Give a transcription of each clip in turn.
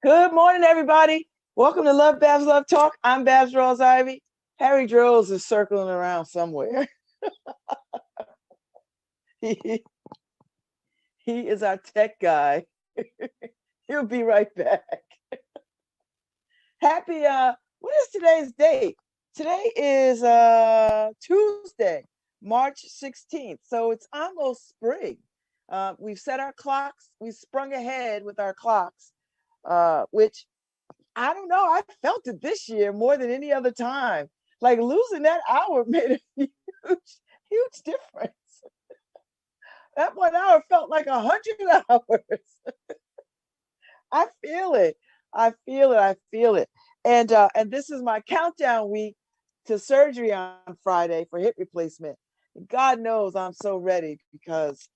Good morning, everybody. Welcome to LoveBabz, Love Talk. I'm Babz Rawls-Ivy. Harry Drills is circling around somewhere. he, he is our tech guy. He'll be right back. Happy, what is today's date? Today is Tuesday, March 16th. So it's almost spring. We've set our clocks. We sprung ahead with our clocks, which I don't know. I felt it this year more than any other time. Like losing that hour made a huge difference. That 1 hour felt like 100 hours. I feel it. I feel it. I feel it. And this is my countdown week to surgery on Friday for hip replacement. God knows I'm so ready because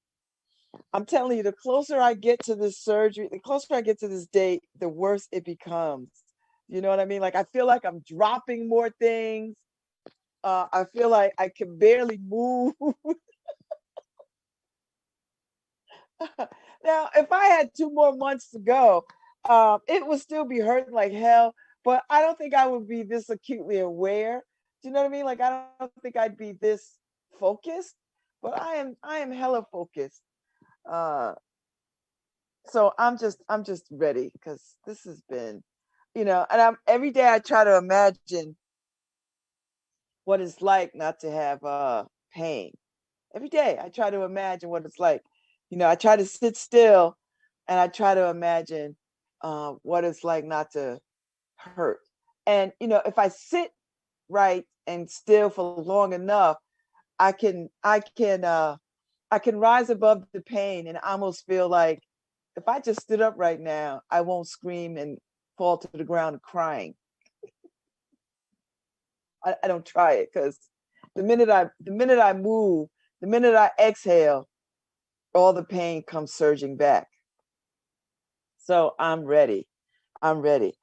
I'm telling you, the closer I get to this surgery, the closer I get to this date, the worse it becomes. You know what I mean? Like I feel like I'm dropping more things. I feel like I can barely move. Now, if I had 2 more months to go, it would still be hurting like hell. But I don't think I would be this acutely aware. Do you know what I mean? Like I don't think I'd be this focused. But I am hella focused. Uh, so I'm just ready because this has been, and I'm every day I try to imagine what it's like not to have pain. Every day I try to imagine what it's like. I try to sit still and I try to imagine what it's like not to hurt. And if I sit right and still for long enough, I can rise above the pain and almost feel like if I just stood up right now, I won't scream and fall to the ground crying. I don't try it because the minute I move, the minute I exhale, all the pain comes surging back. So I'm ready. I'm ready.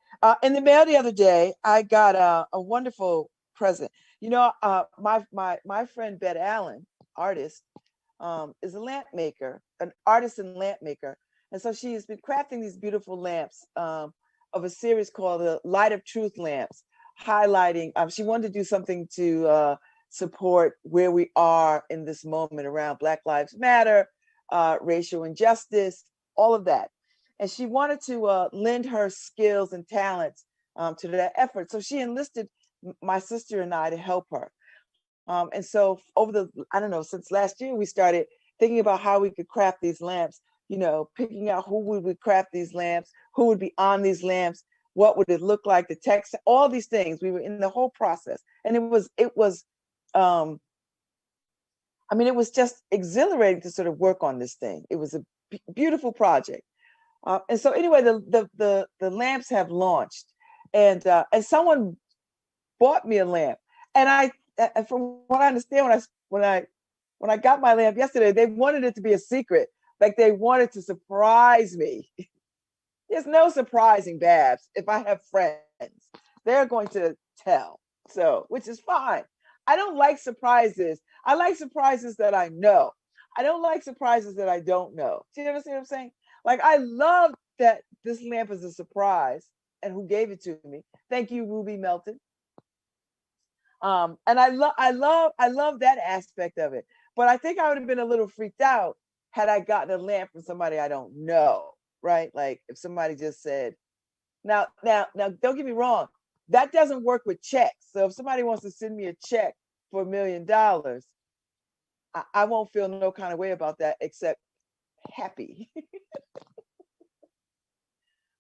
In the mail the other day, I got a wonderful present. My friend Bet Allen, artist, is a lamp maker, an artisan lamp maker. And so she's been crafting these beautiful lamps of a series called the Light of Truth lamps, highlighting, she wanted to do something to support where we are in this moment around Black Lives Matter, racial injustice, all of that. And she wanted to lend her skills and talents to that effort. So she enlisted my sister and I to help her. And so I don't know, since last year, we started thinking about how we could craft these lamps, picking out who would craft these lamps, who would be on these lamps, what would it look like, the text, all these things. We were in the whole process. And it was it was just exhilarating to sort of work on this thing. It was a beautiful project. And so anyway, the lamps have launched, and someone bought me a lamp, and from what I understand, when I got my lamp yesterday, they wanted it to be a secret, like they wanted to surprise me. There's no surprising Babz. If I have friends, they're going to tell. So, which is fine. I don't like surprises. I like surprises that I know. I don't like surprises that I don't know. Do you understand what I'm saying? Like I love that this lamp is a surprise and who gave it to me. Thank you, Ruby Melton. And I love that aspect of it. But I think I would have been a little freaked out had I gotten a lamp from somebody I don't know, right? Like if somebody just said, now, don't get me wrong, that doesn't work with checks. So if somebody wants to send me a check for $1 million, I won't feel no kind of way about that except happy.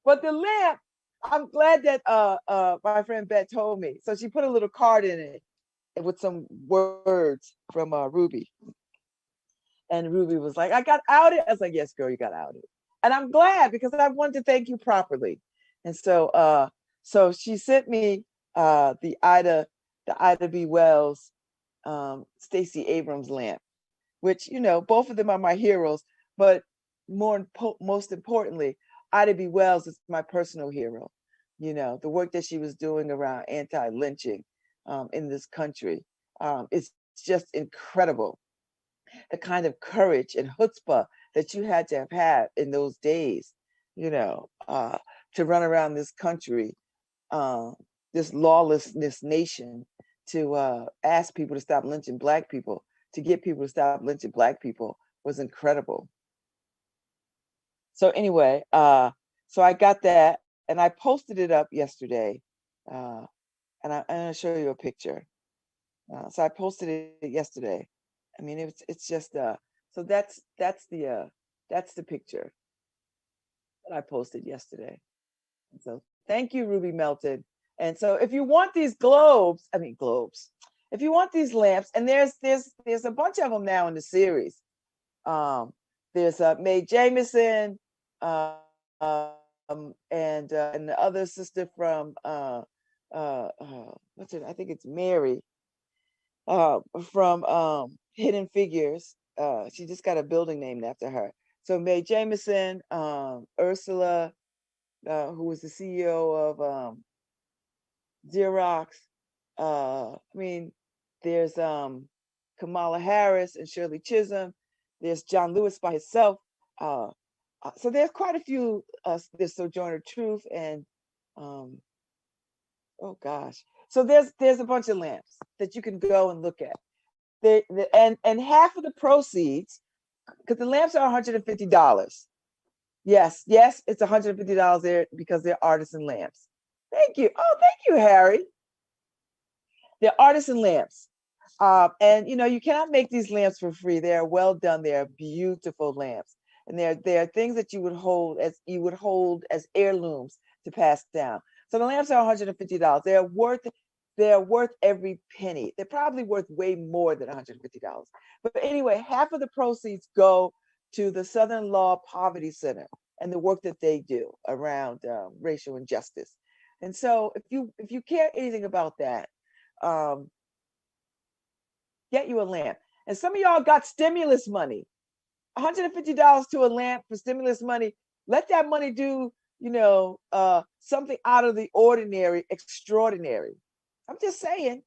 But the lamp, I'm glad that my friend Bet told me. So she put a little card in it with some words from Ruby. And Ruby was like, I got outed. I was like, yes, girl, you got outed. And I'm glad because I wanted to thank you properly. And so she sent me the Ida B. Wells, Stacey Abrams lamp, which, both of them are my heroes, but most importantly, Ida B. Wells is my personal hero. The work that she was doing around anti-lynching in this country is just incredible. The kind of courage and chutzpah that you had to have had in those days, to run around this country, this lawlessness nation, to ask people to stop lynching Black people, to get people to stop lynching Black people was incredible. So anyway, so I got that and I posted it up yesterday. And I'm gonna show you a picture. So I posted it yesterday. I mean, it's just so that's the picture that I posted yesterday. And so thank you, Ruby Melted. And so if you want these globes, if you want these lamps, and there's a bunch of them now in the series. There's Mae Jameson, and the other sister from what's it? I think it's Mary, from Hidden Figures. She just got a building named after her. So Mae Jameson, Ursula, who was the CEO of Xerox. I mean, there's Kamala Harris and Shirley Chisholm. There's John Lewis by himself. So there's quite a few. There's Sojourner Truth and oh gosh. So there's a bunch of lamps that you can go and look at. And half of the proceeds, because the lamps are $150. Yes, it's $150 there because they're artisan lamps. Thank you. Oh, thank you, Harry. They're artisan lamps. And you cannot make these lamps for free. They're well done. They're beautiful lamps. And they're things that you would hold as heirlooms to pass down. So the lamps are $150. They're worth every penny. They're probably worth way more than $150. But anyway, half of the proceeds go to the Southern Law Poverty Center and the work that they do around racial injustice. And so if you care anything about that, get you a lamp. And some of y'all got stimulus money. $150 to a lamp for stimulus money. Let that money do, something out of the ordinary, extraordinary. I'm just saying.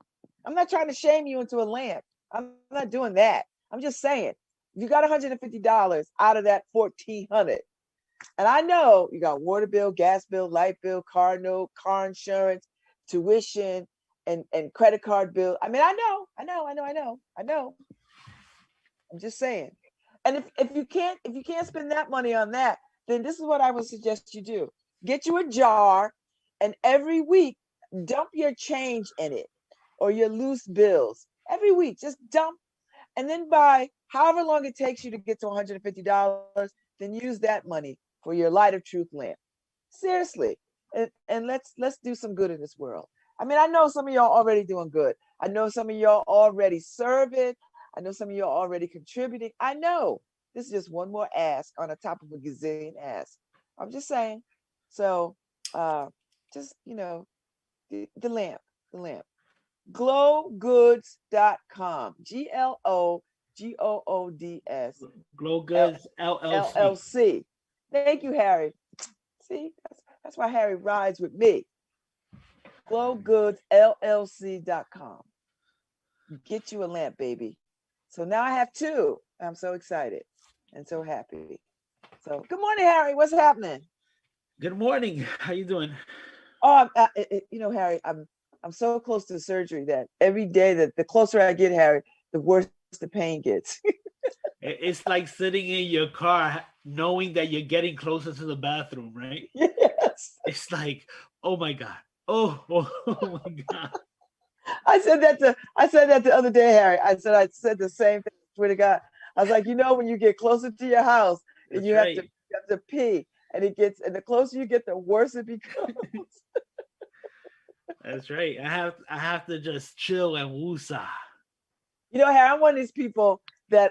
I'm not trying to shame you into a lamp. I'm not doing that. I'm just saying. You got $150 out of that $1,400. And I know you got water bill, gas bill, light bill, car note, car insurance, tuition, and credit card bill. I mean, I know. I'm just saying. And if you can't spend that money on that, then this is what I would suggest you do. Get you a jar, and every week dump your change in it or your loose bills. Every week, just dump. And then by however long it takes you to get to $150, then use that money for your Light of Truth lamp. Seriously. And let's do some good in this world. I mean, I know some of y'all already doing good. I know some of y'all already serving. I know some of y'all already contributing. I know. This is just one more ask on the top of a gazillion asks. I'm just saying. So just, the lamp. Glowgoods.com. GLOGOODS. Glowgoods LLC. LLC. Thank you, Harry. See, that's why Harry rides with me. Glowgoodsllc.com. Get you a lamp, baby. So now I have two. I'm so excited and so happy. So good morning, Harry. What's happening? Good morning. How you doing? Oh, Harry, I'm so close to surgery that every day that the closer I get, Harry, the worse the pain gets. It's like sitting in your car knowing that you're getting closer to the bathroom, right? Yes. It's like, oh my God. Oh my God. I said that the other day, Harry. I said the same thing. Swear to God. I was like, when you get closer to your house and you have to pee, and the closer you get, the worse it becomes. That's right. I have to just chill and woosah. Harry, I'm one of these people that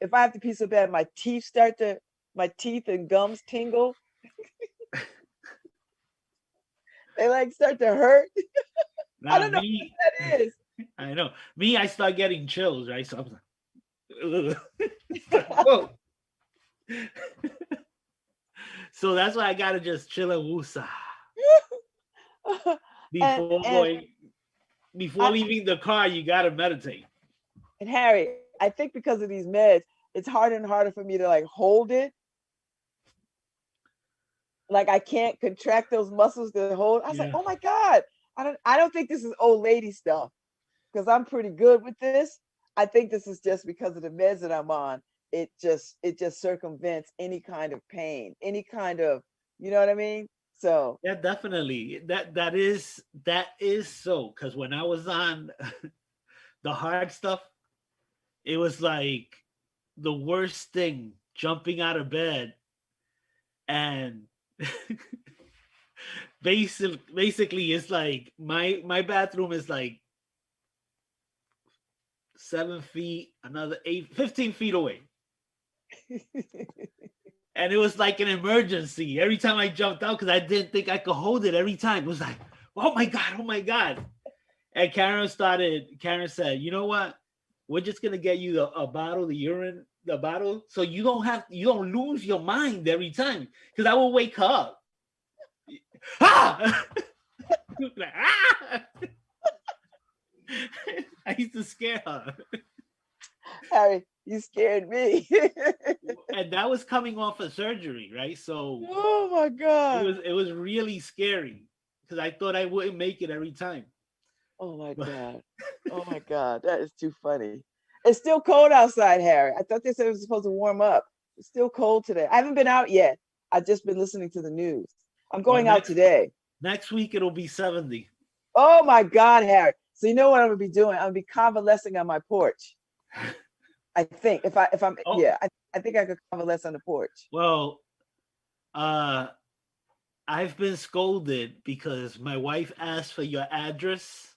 if I have to pee so bad, my teeth and gums tingle. They like start to hurt. I don't know what that is. I know. Me, I start getting chills, right? So I'm like, whoa. So that's why I gotta just chill and woosah. Before leaving the car, you gotta meditate. And Harry, I think because of these meds, it's harder and harder for me to like hold it. like I can't contract those muscles to hold. I was like, Yeah. oh my God. I don't think this is old lady stuff because I'm pretty good with this. I think this is just because of the meds that I'm on. It just circumvents any kind of pain, any kind of, you know what I mean? So Yeah, definitely. That is so. Because when I was on the hard stuff, it was like the worst thing jumping out of bed and basically it's like my bathroom is like 7 feet, another 15 feet away. And it was like an emergency every time I jumped out because I didn't think I could hold it every time. It was like, oh my God, oh my God. And Karen said, you know what? We're just gonna get you a bottle, the urine, the bottle, so you don't lose your mind every time. Because I will wake her up. Ah! Like, ah! I used to scare her. Harry, you scared me. And that was coming off of surgery, right? So Oh my God. it was really scary because I thought I wouldn't make it every time. Oh my But God. Oh my God. That is too funny. It's still cold outside, Harry. I thought they said it was supposed to warm up. It's still cold today. I haven't been out yet. I've just been listening to the news. I'm well, going out today. next week it'll be 70. Oh my God, Harry. So you know what I'm gonna be doing? I'm gonna be convalescing on my porch. I think if I'm Oh, yeah, I think I could convalesce on the porch. well, uh I've been scolded because my wife asked for your address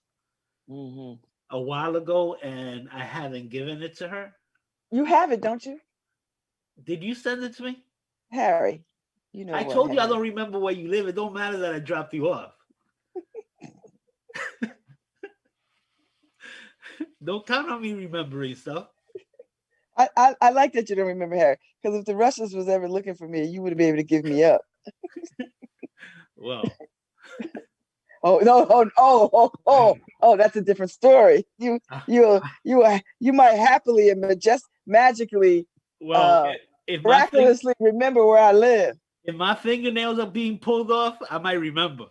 Hmm. a while ago and I haven't given it to her. You have it, don't you, Did you send it to me? Harry? You know I what, told you I Harry? don't remember where you live. It don't matter that I dropped you off. Don't count on me remembering stuff. I like that you don't remember, Harry, because if the Russians was ever looking for me, you would have been able to give me up. Well, Oh no! Oh! That's a different story. uh, You might happily and magically, well, uh, if miraculously remember where I live. if my fingernails are being pulled off, I might remember.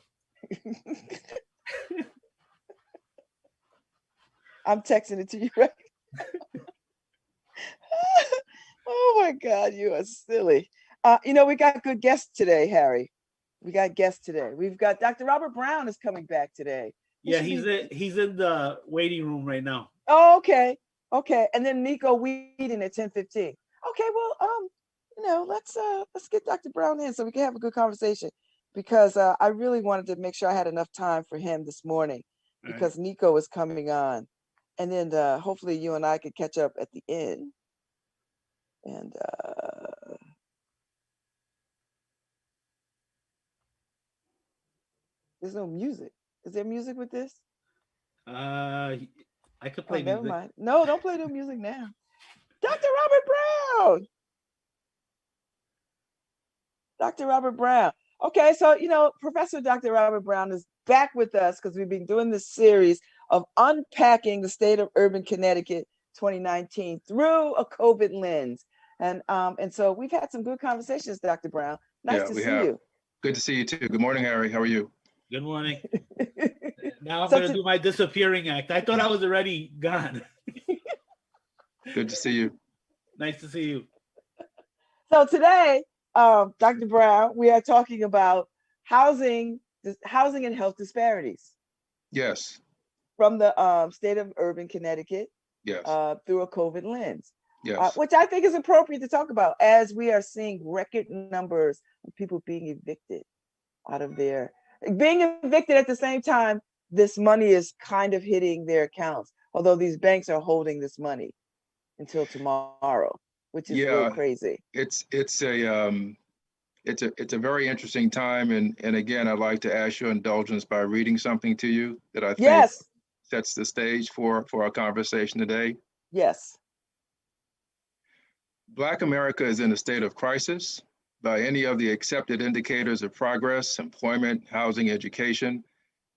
I'm texting it to you right. Oh my God, you are silly. We got good guests today, Harry. We got guests today. We've got Dr. Robert Brown is coming back today. He Yeah, should be. he's in the waiting room right now. Oh, okay, okay. And then Nico Wheadon at 10:15. Okay, well, let's get Dr. Brown in so we can have a good conversation because I really wanted to make sure I had enough time for him this morning All right. because Nico is coming on, and then hopefully you and I could catch up at the end. And there's no music. Is there music with this? Uh, I could Oh, play never music. mind. No, don't play no music now. Dr. Robert Brown. Dr. Robert Brown. Okay, so Professor Dr. Robert Brown is back with us because we've been doing this series of unpacking the state of urban Connecticut 2019 through a COVID lens. And so we've had some good conversations, Dr. Brown. Nice Yeah, to we see have. you. Good to see you too. Good morning, Harry. How are you? Good morning. Now I'm So gonna do my disappearing act. I thought I was already gone. Good to see you. Nice to see you. So today, Dr. Brown, we are talking about housing and health disparities Yes, from the state of urban Connecticut yes, through a COVID lens, yes. which I think is appropriate to talk about as we are seeing record numbers of people being evicted being evicted at the same time. This money is kind of hitting their accounts, although these banks are holding this money until tomorrow, which is real Yeah, crazy. it's a very interesting time, and again, I'd like to ask your indulgence by reading something to you that I think Yes, sets the stage for our conversation today. yes. Black America is in a state of crisis. By any of the accepted indicators of progress, employment, housing, education,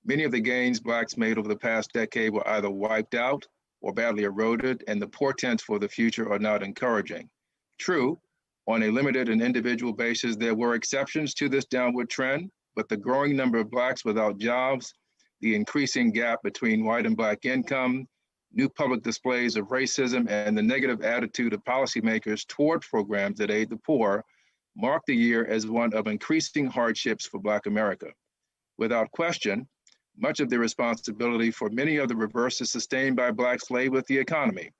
many of the gains Blacks made over the past decade were either wiped out or badly eroded, and the portents for the future are not encouraging. True, On a limited and individual basis, there were exceptions to this downward trend, but the growing number of Blacks without jobs, the increasing gap between white and Black income, new public displays of racism, and the negative attitude of policymakers toward programs that aid the poor marked the year as one of increasing hardships for Black America. Without question, much of the responsibility for many of the reverses sustained by Blacks lay with the economy.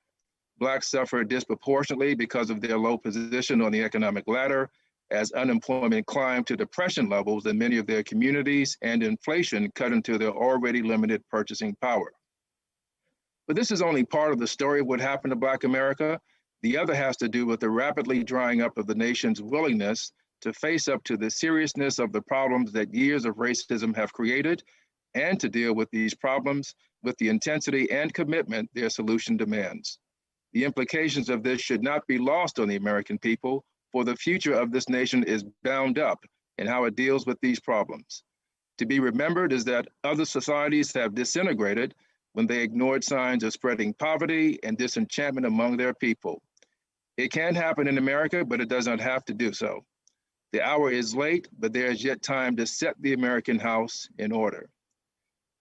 Blacks suffered disproportionately because of their low position on the economic ladder, as unemployment climbed to depression levels in many of their communities and inflation cut into their already limited purchasing power. But this is only part of the story of what happened to Black America. The other has to do with the rapidly drying up of the nation's willingness to face up to the seriousness of the problems that years of racism have created, and to deal with these problems with the intensity and commitment their solution demands. The implications of this should not be lost on the American people, for the future of this nation is bound up in how it deals with these problems. To be remembered is that other societies have disintegrated when they ignored signs of spreading poverty and disenchantment among their people. It can happen in America, but it does not have to do so. The hour is late, but there is yet time to set the American house in order.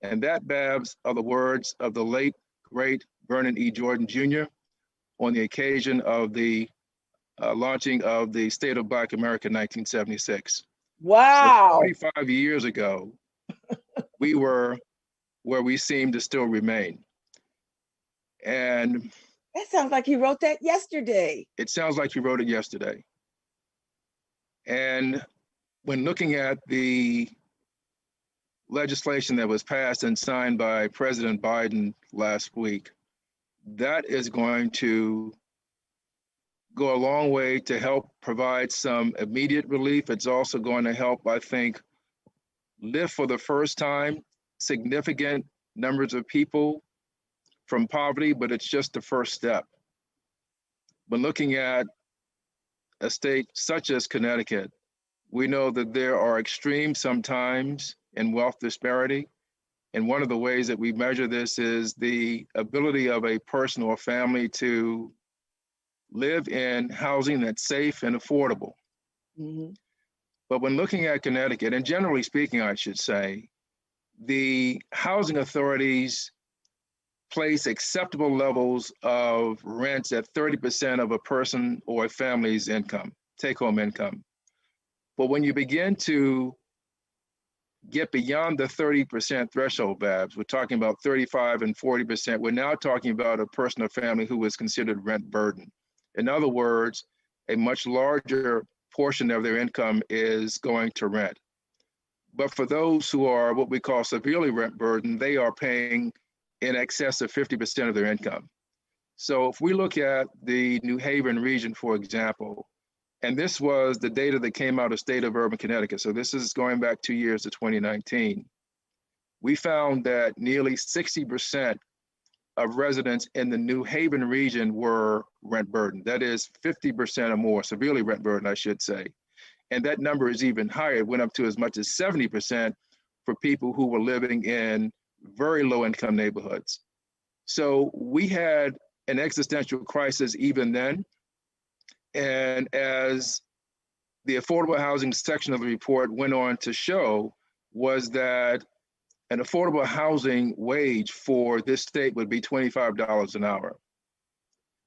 And that, Babz, are the words of the late, great Vernon E. Jordan Jr. on the occasion of the launching of the State of Black America in 1976. Wow. So 45 years ago, we were where we seem to still remain. And that sounds like you wrote that yesterday. It sounds like you wrote it yesterday. And when looking at the legislation that was passed and signed by President Biden last week, that is going to go a long way to help provide some immediate relief. It's also going to help, I think, lift for the first time significant numbers of people from poverty, but it's just the first step. When looking at a state such as Connecticut, we know that there are extremes sometimes in wealth disparity. And one of the ways that we measure this is the ability of a person or family to live in housing that's safe and affordable. Mm-hmm. But when looking at Connecticut, and generally speaking, I should say, the housing authorities place acceptable levels of rents at 30% of a person or a family's income, take-home income. But when you begin to get beyond the 30% threshold, Babz, we're talking about 35 and 40%. We're now talking about a person or family who is considered rent burden. In other words, a much larger portion of their income is going to rent. But for those who are what we call severely rent burdened, they are paying in excess of 50% of their income. So if we look at the New Haven region, for example, and this was the data that came out of State of Urban Connecticut. So this is going back 2 years to 2019. We found that nearly 60% of residents in the New Haven region were rent burdened. That is 50% or more, severely rent burdened, I should say. And that number is even higher. It went up to as much as 70% for people who were living in very low income neighborhoods. So we had an existential crisis even then. And as the affordable housing section of the report went on to show, was that an affordable housing wage for this state would be $25 an hour.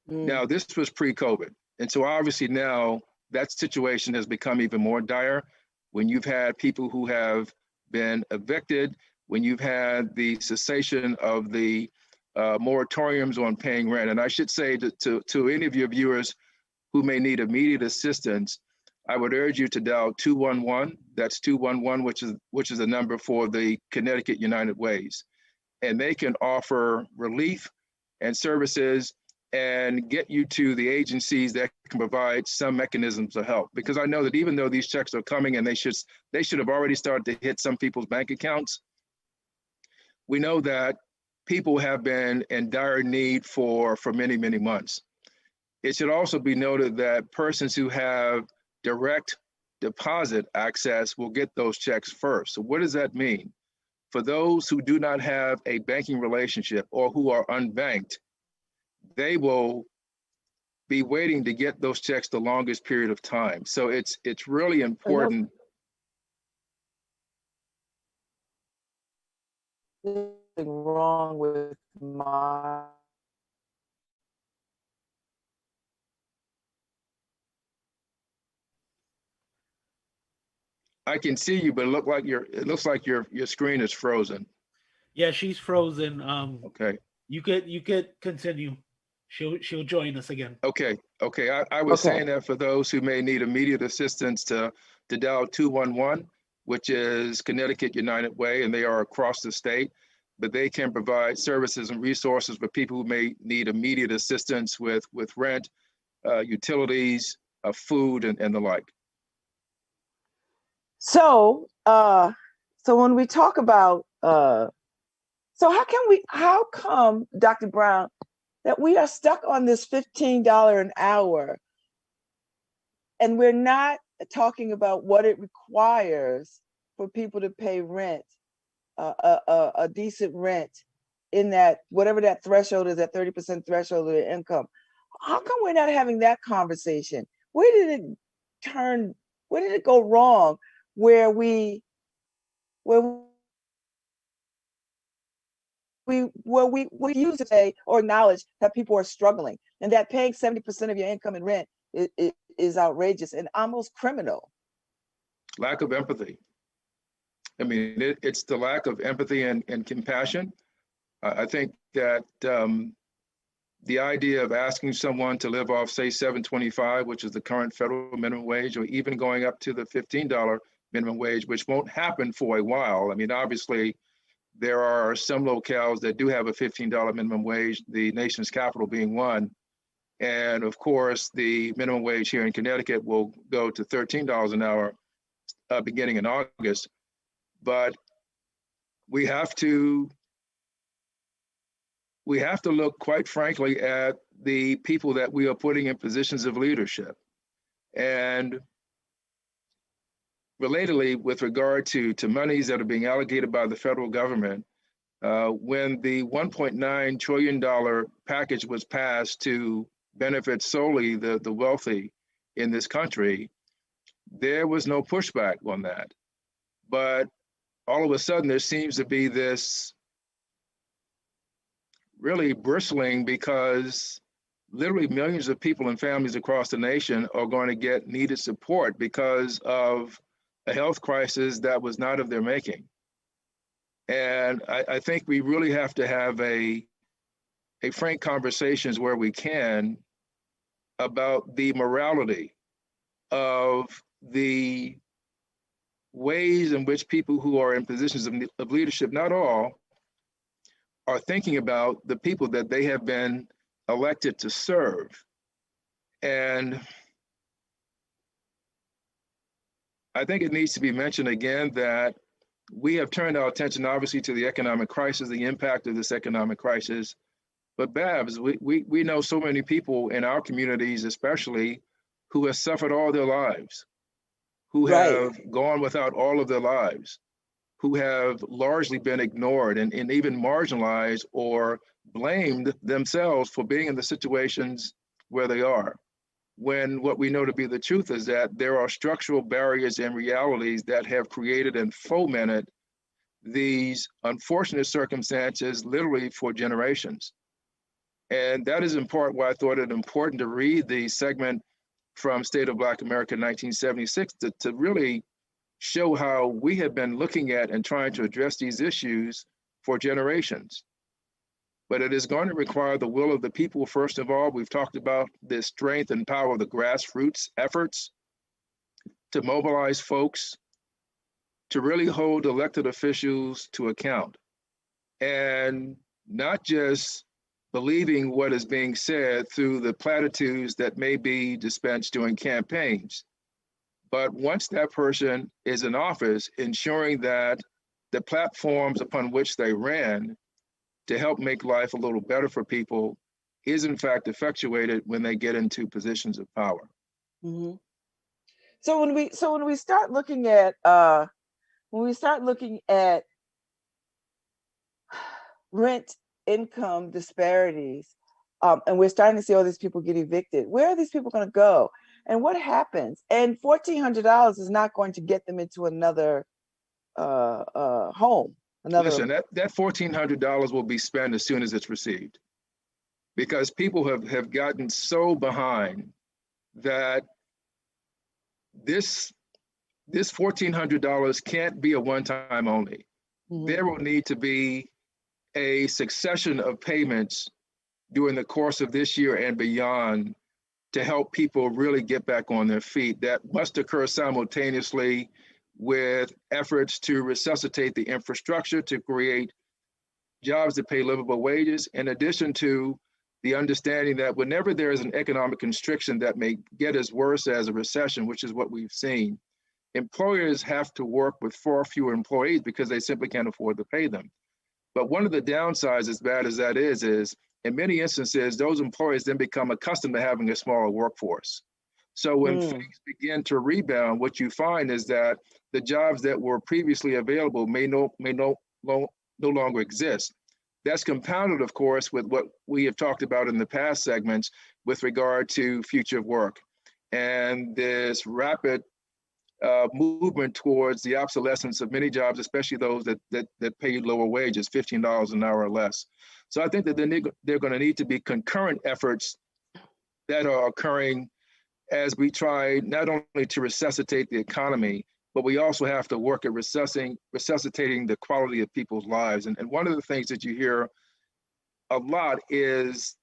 Now, this was pre-COVID. And so obviously now that situation has become even more dire when you've had people who have been evicted, when you've had the cessation of the moratoriums on paying rent. And I should say to any of your viewers who may need immediate assistance, I would urge you to dial 211. That's 211, which is a number for the Connecticut United Ways. And they can offer relief and services and get you to the agencies that can provide some mechanisms of help. Because I know that even though these checks are coming and they should have already started to hit some people's bank accounts, we know that people have been in dire need for many, many months. It should also be noted that persons who have direct deposit access will get those checks first. So what does that mean? For those who do not have a banking relationship or who are unbanked, they will be waiting to get those checks the longest period of time. So it's really important. Nothing wrong with my I can see you, but it looks like your screen is frozen. Yeah, she's frozen. Okay. You could continue. She'll join us again. Okay. I was saying that for those who may need immediate assistance to dial 211, which is Connecticut United Way, and they are across the state, but they can provide services and resources for people who may need immediate assistance with rent, utilities, food, and the like. So when we talk about so how come, Dr. Brown, that we are stuck on this $15 an hour and we're not talking about what it requires for people to pay rent, a decent rent in that, whatever that threshold is, that 30% threshold of their income? How come we're not having that conversation? Where did it go wrong where we use to say or acknowledge that people are struggling and that paying 70% of your income in rent is outrageous and almost criminal? Lack of empathy. I mean, it's the lack of empathy and compassion. I think that the idea of asking someone to live off, say, $7.25, which is the current federal minimum wage, or even going up to the $15 minimum wage, which won't happen for a while. I mean, obviously, there are some locales that do have a $15 minimum wage, the nation's capital being one. And of course, the minimum wage here in Connecticut will go to $13 an hour beginning in August. But we have to look, quite frankly, at the people that we are putting in positions of leadership. And relatedly, with regard to monies that are being allocated by the federal government, when the $1.9 trillion package was passed to benefit solely the wealthy in this country, there was no pushback on that. But all of a sudden, there seems to be this really bristling because literally millions of people and families across the nation are going to get needed support because of a health crisis that was not of their making. And I think we really have to have a frank conversations where we can about the morality of the ways in which people who are in positions of leadership, not all, are thinking about the people that they have been elected to serve. And I think it needs to be mentioned again that we have turned our attention obviously to the economic crisis, the impact of this economic crisis. But Babz, we know so many people in our communities, especially, who have suffered all their lives, who have gone without all of their lives, who have largely been ignored and even marginalized or blamed themselves for being in the situations where they are. When what we know to be the truth is that there are structural barriers and realities that have created and fomented these unfortunate circumstances literally for generations. And that is in part why I thought it important to read the segment from State of Black America 1976 to really show how we have been looking at and trying to address these issues for generations. But it is going to require the will of the people, first of all. We've talked about the strength and power of the grassroots efforts to mobilize folks, to really hold elected officials to account, and not just believing what is being said through the platitudes that may be dispensed during campaigns. But once that person is in office, ensuring that the platforms upon which they ran to help make life a little better for people is in fact effectuated when they get into positions of power. Mm-hmm. So when we start looking at rent income disparities, And we're starting to see all these people get evicted. Where are these people going to go? And what happens? And $1,400 is not going to get them into another home. Listen, that $1,400 will be spent as soon as it's received, because people have gotten so behind that this $1,400 can't be a one-time only. Mm-hmm. There will need to be a succession of payments during the course of this year and beyond to help people really get back on their feet. That must occur simultaneously with efforts to resuscitate the infrastructure to create jobs that pay livable wages, in addition to the understanding that whenever there is an economic constriction that may get as worse as a recession, which is what we've seen, employers have to work with far fewer employees because they simply can't afford to pay them. But one of the downsides, as bad as that is in many instances, those employers then become accustomed to having a smaller workforce. So when things begin to rebound, what you find is that the jobs that were previously available may no longer exist. That's compounded, of course, with what we have talked about in the past segments with regard to future of work and this rapid movement towards the obsolescence of many jobs, especially those that pay lower wages, $15 an hour or less. So I think that there are going to need to be concurrent efforts that are occurring as we try not only to resuscitate the economy, but we also have to work at resuscitating the quality of people's lives. And one of the things that you hear a lot is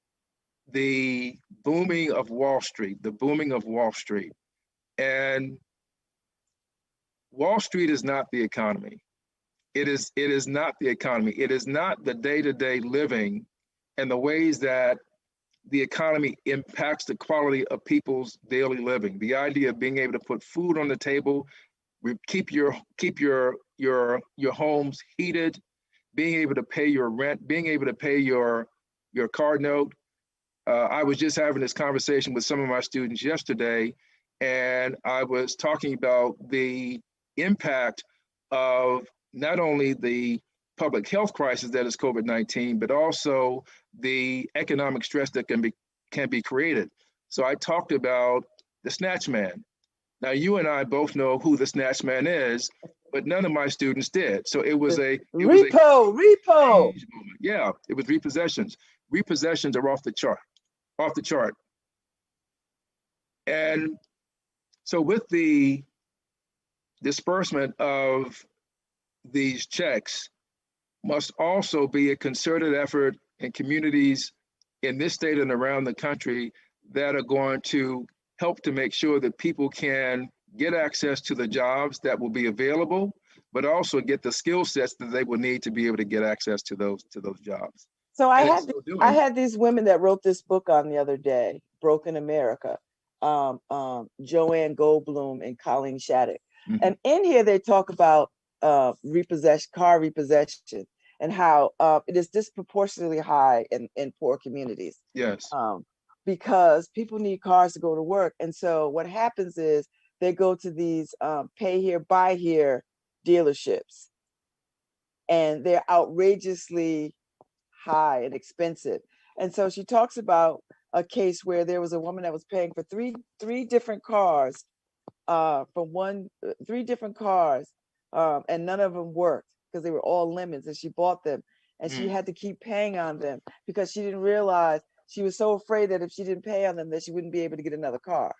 the booming of Wall Street, And Wall Street is not the economy. It is not the economy. It is not the day-to-day living and the ways that the economy impacts the quality of people's daily living. The idea of being able to put food on the table, keep your homes heated, being able to pay your rent, being able to pay your car note. I was just having this conversation with some of my students yesterday, and I was talking about the impact of not only the public health crisis that is COVID-19, but also the economic stress that can be created. So I talked about the Snatch Man. Now, you and I both know who the Snatch Man is, but none of my students did. So it was a repo. Yeah, it was repossessions. Repossessions are off the chart. And so with the disbursement of these checks must also be a concerted effort in communities in this state and around the country that are going to help to make sure that people can get access to the jobs that will be available, but also get the skill sets that they will need to be able to get access to those jobs. So I had these women that wrote this book on the other day, Broken America, Joanne Goldblum and Colleen Shattuck. Mm-hmm. And in here they talk about car repossession and how it is disproportionately high in poor communities. Yes. Because people need cars to go to work. And so what happens is they go to these pay here, buy here dealerships. And they're outrageously high and expensive. And so she talks about a case where there was a woman that was paying for three different cars, and none of them worked because they were all lemons, and she bought them, and she had to keep paying on them because she didn't realize, she was so afraid that if she didn't pay on them, that she wouldn't be able to get another car.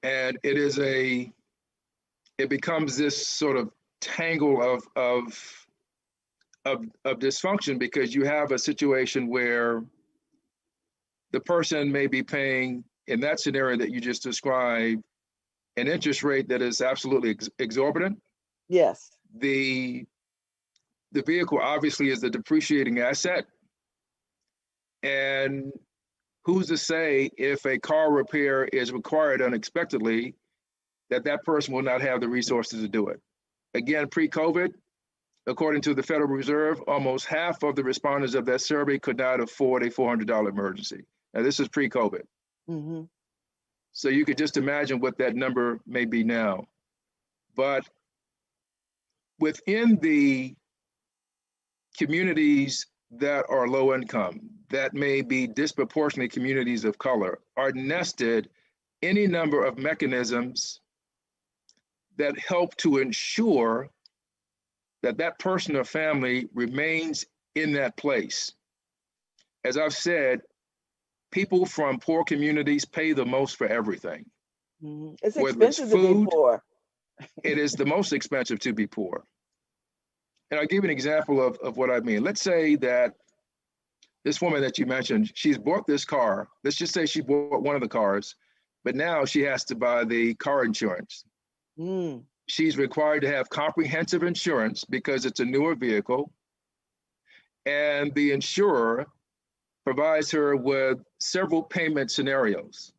And it becomes this sort of tangle of dysfunction, because you have a situation where the person may be paying, in that scenario that you just described, an interest rate that is absolutely exorbitant. Yes. The vehicle obviously is the depreciating asset. And who's to say if a car repair is required unexpectedly, that person will not have the resources to do it. Again, pre-COVID, according to the Federal Reserve, almost half of the respondents of that survey could not afford a $400 emergency. Now, this is pre-COVID. Mm-hmm. So you could just imagine what that number may be now. But within the communities that are low income, that may be disproportionately communities of color are nested any number of mechanisms that help to ensure that that person or family remains in that place. As I've said, people from poor communities pay the most for everything. It's Whether it's expensive to be food, poor. it is the most expensive to be poor. And I'll give you an example of what I mean. Let's say that this woman that you mentioned, she's bought this car. Let's just say she bought one of the cars, but now she has to buy the car insurance. She's required to have comprehensive insurance because it's a newer vehicle. And the insurer provides her with several payment scenarios.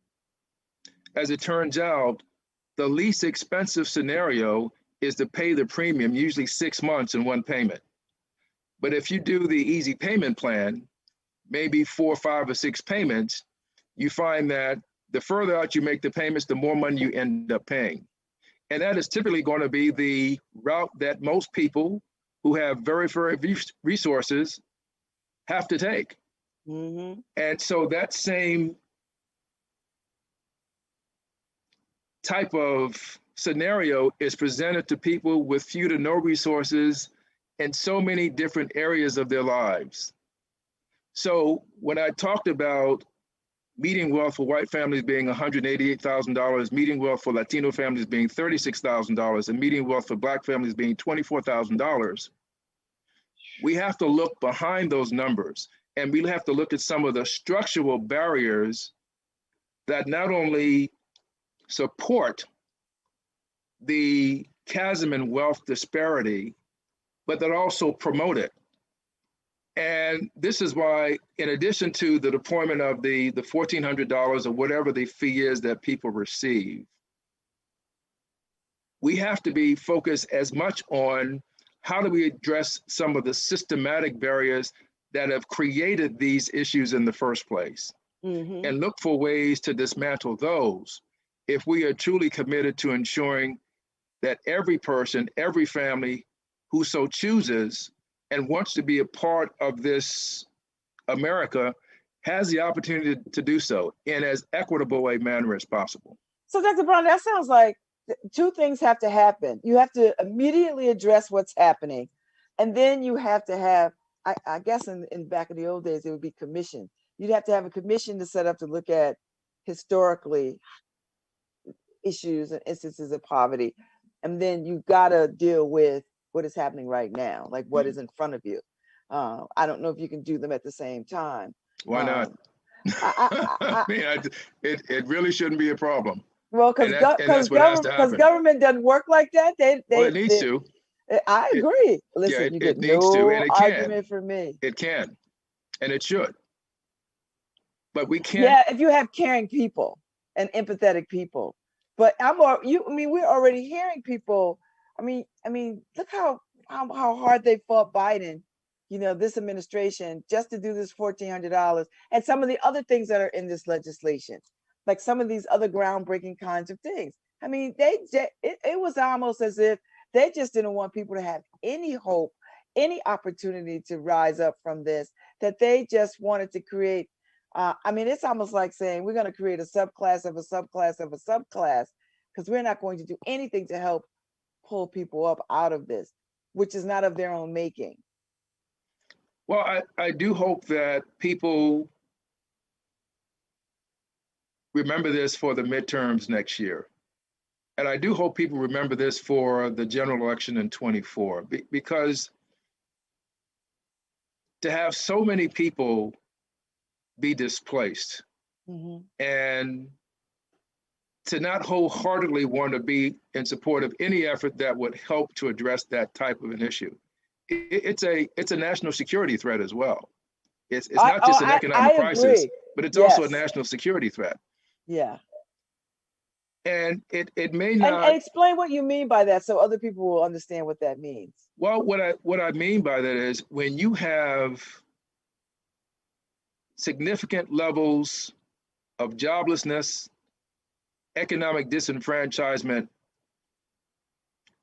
As it turns out, the least expensive scenario is to pay the premium, usually 6 months in one payment. But if you do the easy payment plan, maybe 4, 5, or 6 payments, you find that the further out you make the payments, the more money you end up paying. And that is typically going to be the route that most people who have very, very resources have to take. And so that same type of scenario is presented to people with few to no resources in so many different areas of their lives. So when I talked about median wealth for white families being $188,000, median wealth for Latino families being $36,000, and median wealth for Black families being $24,000, we have to look behind those numbers, and we have to look at some of the structural barriers that not only support the chasm in wealth disparity, but that also promote it. And this is why, in addition to the deployment of the $1,400 or whatever the fee is that people receive, we have to be focused as much on how do we address some of the systematic barriers that have created these issues in the first place, and look for ways to dismantle those if we are truly committed to ensuring that every person, every family who so chooses and wants to be a part of this America has the opportunity to do so in as equitable a manner as possible. So Dr. Brown, that sounds like two things have to happen. You have to immediately address what's happening. And then you have to have, I guess in back in the old days, it would be commission. You'd have to have a commission to set up to look at historically issues and instances of poverty. And then you gotta deal with what is happening right now, like what is in front of you. I don't know if you can do them at the same time. Why not? I mean, it really shouldn't be a problem. Well, because government doesn't work like that. Well, it needs to. I agree. Listen, you get no argument from me. It can, and it should. But we can't. Yeah, if you have caring people and empathetic people. But we're already hearing people. I mean, look how hard they fought Biden, this administration, just to do this $1,400 and some of the other things that are in this legislation, like some of these other groundbreaking kinds of things. I mean, it was almost as if they just didn't want people to have any hope, any opportunity to rise up from this, that they just wanted to create. It's almost like saying we're going to create a subclass of a subclass of a subclass, because we're not going to do anything to help pull people up out of this, which is not of their own making. Well, I do hope that people remember this for the midterms next year. And I do hope people remember this for the general election in 24, because to have so many people be displaced and to not wholeheartedly want to be in support of any effort that would help to address that type of an issue. It's a national security threat as well. It's not just an economic crisis, but it's also a national security threat. Yeah. And it may not. And explain what you mean by that so other people will understand what that means. Well, what I mean by that is when you have significant levels of joblessness, economic disenfranchisement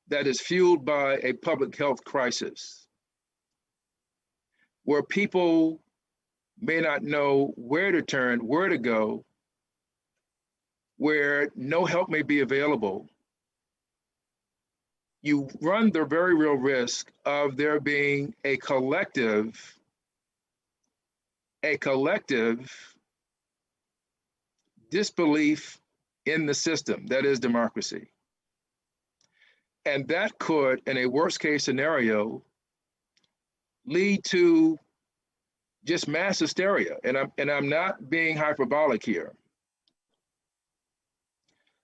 that is fueled by a public health crisis, where people may not know where to turn, where to go, where no help may be available, you run the very real risk of there being a collective disbelief in the system that is democracy. And that could, in a worst case scenario, lead to just mass hysteria. And I'm not being hyperbolic here.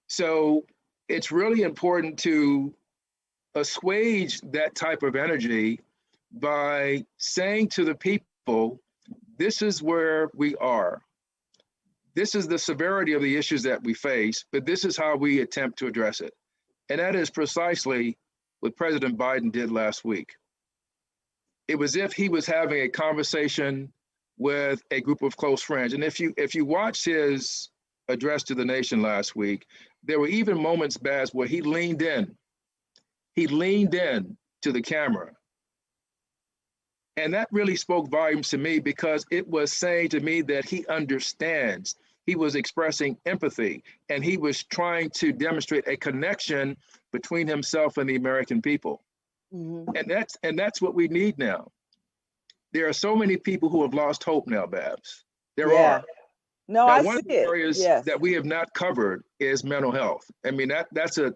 So it's really important to assuage that type of energy by saying to the people, this is where we are. This is the severity of the issues that we face, but this is how we attempt to address it. And that is precisely what President Biden did last week. It was as if he was having a conversation with a group of close friends. And if you watch his address to the nation last week, there were even moments, Babz, where he leaned in to the camera. And that really spoke volumes to me, because it was saying to me that he understands. He was expressing empathy, and he was trying to demonstrate a connection between himself and the American people. Mm-hmm. And that's what we need now. There are so many people who have lost hope now, Babz. There are. No, now, I one see of the areas that we have not covered is mental health. I mean, that's a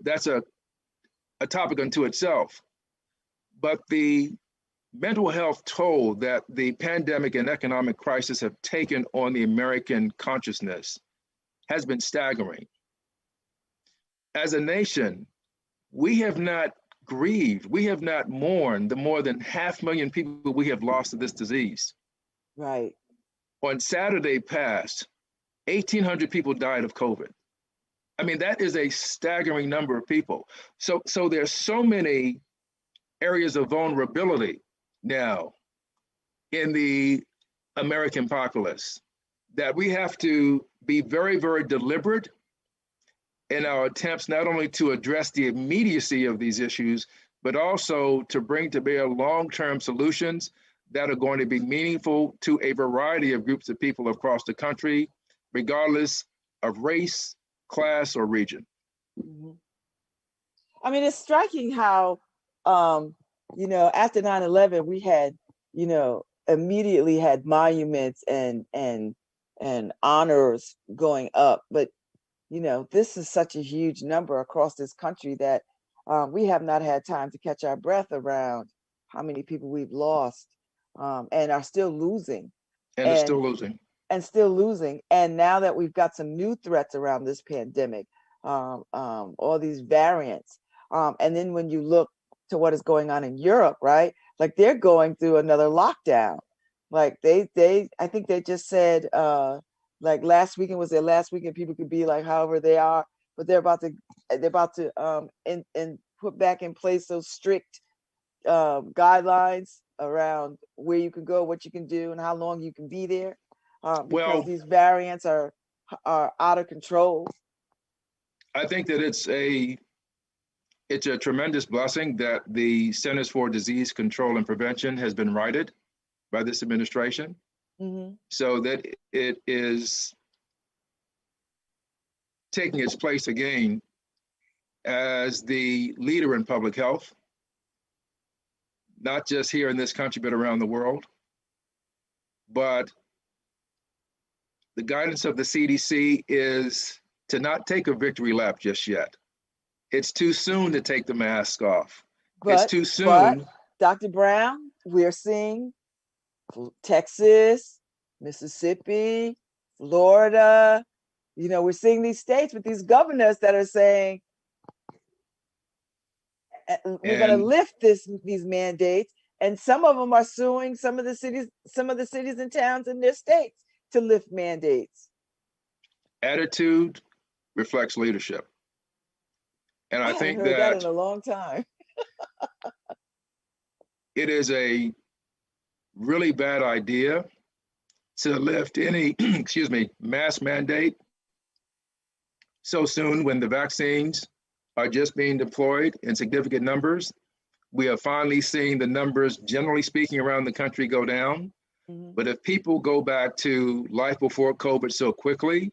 topic unto itself. But the mental health toll that the pandemic and economic crisis have taken on the American consciousness has been staggering. As a nation, we have not grieved, we have not mourned the more than 500,000 people we have lost to this disease. Right. On Saturday past, 1,800 people died of COVID. I mean, that is a staggering number of people. So there's so many areas of vulnerability now in the American populace that we have to be very, very deliberate in our attempts not only to address the immediacy of these issues, but also to bring to bear long-term solutions that are going to be meaningful to a variety of groups of people across the country, regardless of race, class, or region. Mm-hmm. I mean, it's striking how, after 9/11, we had, immediately had monuments and honors going up. But, this is such a huge number across this country that we have not had time to catch our breath around how many people we've lost and are still losing. And are still losing. And still losing. And now that we've got some new threats around this pandemic, all these variants. And then when you look to what is going on in Europe, right? Like they're going through another lockdown. Like I think they just said, like last weekend was their last weekend. People could be like however they are, but they're about to and put back in place those strict guidelines around where you can go, what you can do, and how long you can be there, because these variants are out of control. I think that it's a tremendous blessing that the Centers for Disease Control and Prevention has been righted by this administration, so that it is taking its place again as the leader in public health, not just here in this country, but around the world. But the guidance of the CDC is to not take a victory lap just yet. It's too soon to take the mask off. It's too soon. But Dr. Brown, we're seeing Texas, Mississippi, Florida, we're seeing these states with these governors that are saying, we're going to lift these mandates. And some of them are suing some of the cities and towns in their states to lift mandates. Attitude reflects leadership. And I think haven't heard that in a long time. It is a really bad idea to lift any, mass mandate so soon when the vaccines are just being deployed in significant numbers. We are finally seeing the numbers, generally speaking, around the country go down. But if people go back to life before COVID so quickly,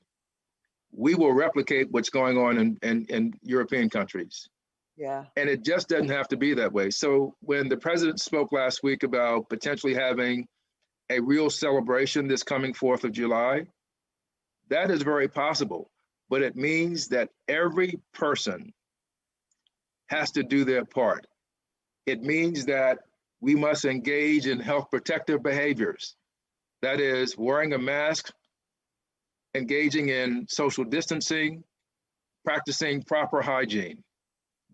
we will replicate what's going on in European countries. Yeah. And it just doesn't have to be that way. So when the president spoke last week about potentially having a real celebration this coming 4th of July, that is very possible. But it means that every person has to do their part. It means that we must engage in health protective behaviors. That is, wearing a mask, engaging in social distancing, practicing proper hygiene.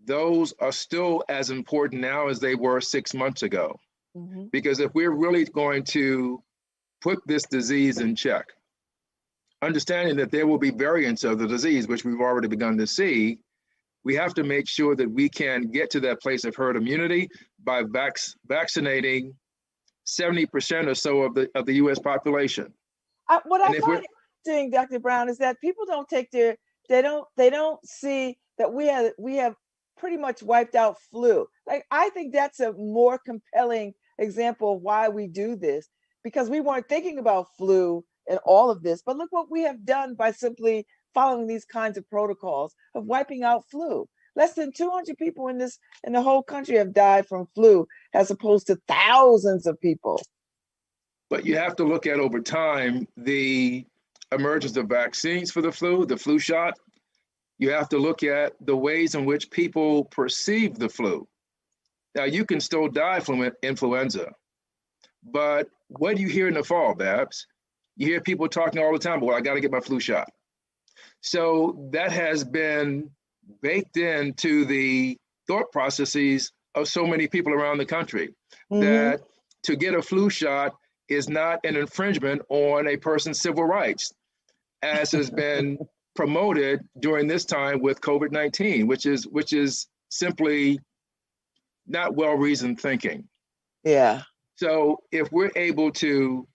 Those are still as important now as they were 6 months ago. Because if we're really going to put this disease in check, understanding that there will be variants of the disease, which we've already begun to see, we have to make sure that we can get to that place of herd immunity by vaccinating 70% or so of the U.S. population. What I find interesting, Dr. Brown, is that people don't take they don't see that we have pretty much wiped out flu. Like, I think that's a more compelling example of why we do this, because we weren't thinking about flu and all of this, but look what we have done by simply following these kinds of protocols of wiping out flu. Less than 200 people in the whole country have died from flu, as opposed to thousands of people. But you have to look at over time the emergence of vaccines for the flu shot. You have to look at the ways in which people perceive the flu. Now, you can still die from influenza, but what do you hear in the fall, Babz? You hear people talking all the time, well, I got to get my flu shot. So that has been baked into the thought processes of so many people around the country, that to get a flu shot is not an infringement on a person's civil rights, as has been promoted during this time with COVID-19, which is simply not well-reasoned thinking. Yeah. So if we're able to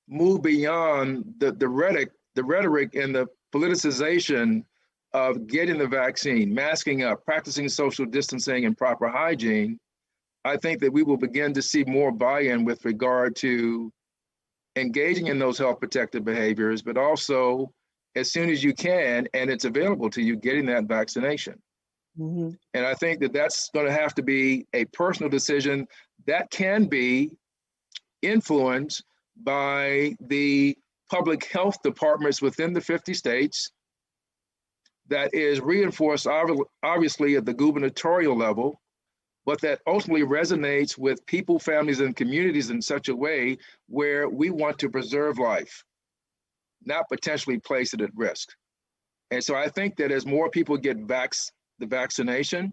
move beyond the rhetoric and the politicization of getting the vaccine, masking up, practicing social distancing and proper hygiene, I think that we will begin to see more buy-in with regard to engaging in those health protective behaviors, but also, as soon as you can and it's available to you, getting that vaccination. And I think that that's going to have to be a personal decision that can be influenced by the public health departments within the 50 states, that is reinforced obviously at the gubernatorial level, but that ultimately resonates with people, families, and communities in such a way where we want to preserve life, not potentially place it at risk. And so I think that as more people get the vaccination,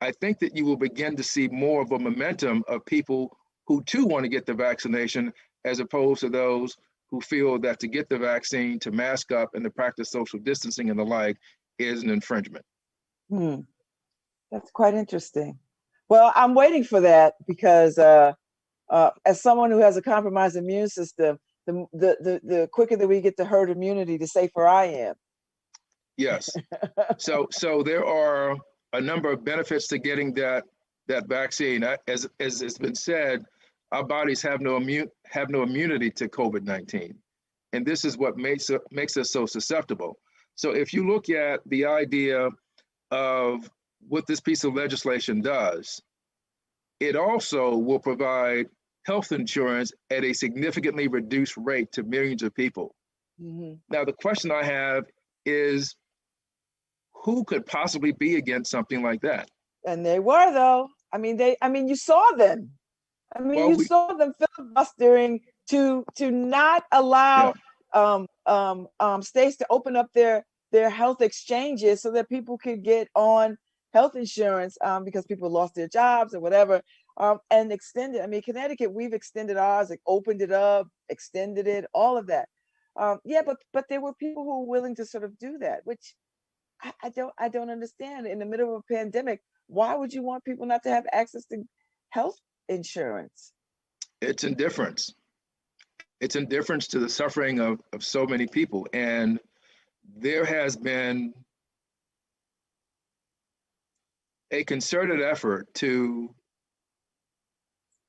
I think that you will begin to see more of a momentum of people who too want to get the vaccination, as opposed to those who feel that to get the vaccine, to mask up and to practice social distancing and the like is an infringement. That's quite interesting. Well, I'm waiting for that, because as someone who has a compromised immune system, the quicker that we get to herd immunity, the safer I am. Yes. So there are a number of benefits to getting that vaccine. As it's been said, our bodies have no immunity to COVID-19, and this is what makes us so susceptible. So if you look at the idea of what this piece of legislation does, it also will provide health insurance at a significantly reduced rate to millions of people. Now, the question I have is, who could possibly be against something like that? And they were, though. I mean, you saw them. You saw them filibustering to not allow states to open up their health exchanges so that people could get on health insurance, because people lost their jobs or whatever, and extend it. I mean, Connecticut, we've extended ours, like opened it up, extended it, all of that. But there were people who were willing to sort of do that, which I don't understand. In the middle of a pandemic, why would you want people not to have access to health insurance? It's indifference. It's indifference to the suffering of so many people. And there has been a concerted effort to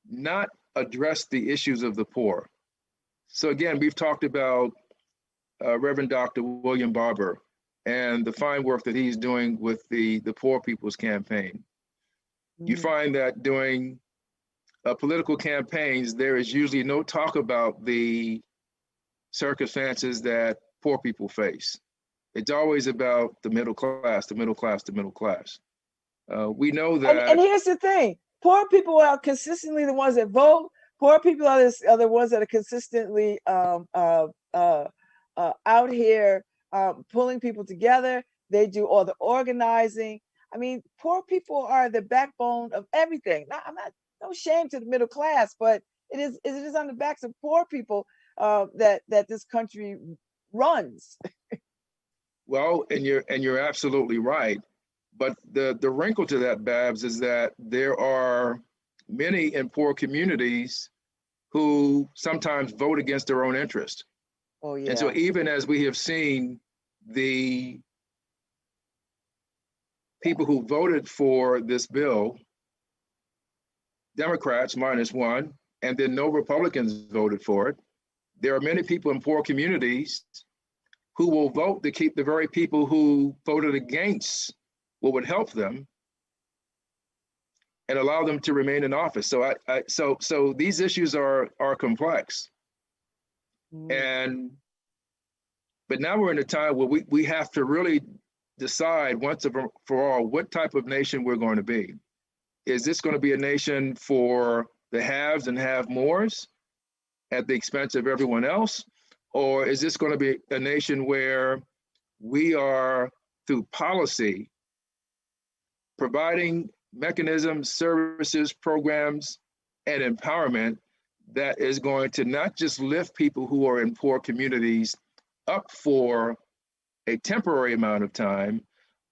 not address the issues of the poor. So again, we've talked about Reverend Dr. William Barber and the fine work that he's doing with the Poor People's Campaign. You find that during political campaigns, there is usually no talk about the circumstances that poor people face. It's always about the middle class, the middle class, the middle class. We know that. And here's the thing: poor people are consistently the ones that vote. Poor people are the ones that are consistently out here pulling people together. They do all the organizing. I mean, poor people are the backbone of everything. Now, I'm not no shame to the middle class, but it is on the backs of poor people that this country runs. Well, and you're absolutely right. But the wrinkle to that, Babz, is that there are many in poor communities who sometimes vote against their own interest. Oh, yeah. And so even as we have seen the people who voted for this bill, Democrats -1, and then no Republicans voted for it, there are many people in poor communities who will vote to keep the very people who voted against what would help them and allow them to remain in office. So so these issues are complex. But now we're in a time where we have to really decide once and for all what type of nation we're going to be. Is this going to be a nation for the haves and have-mores at the expense of everyone else? Or is this going to be a nation where we are, through policy, providing mechanisms, services, programs, and empowerment that is going to not just lift people who are in poor communities up for a temporary amount of time,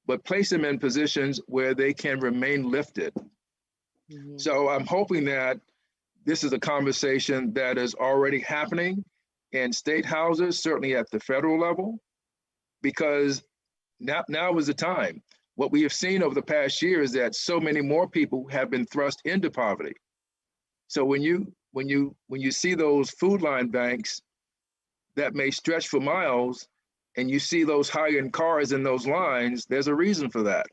but place them in positions where they can remain lifted. So I'm hoping that this is a conversation that is already happening in state houses, certainly at the federal level, because now is the time. What we have seen over the past year is that so many more people have been thrust into poverty. So when you see those food line banks that may stretch for miles, and you see those high-end cars in those lines, there's a reason for that.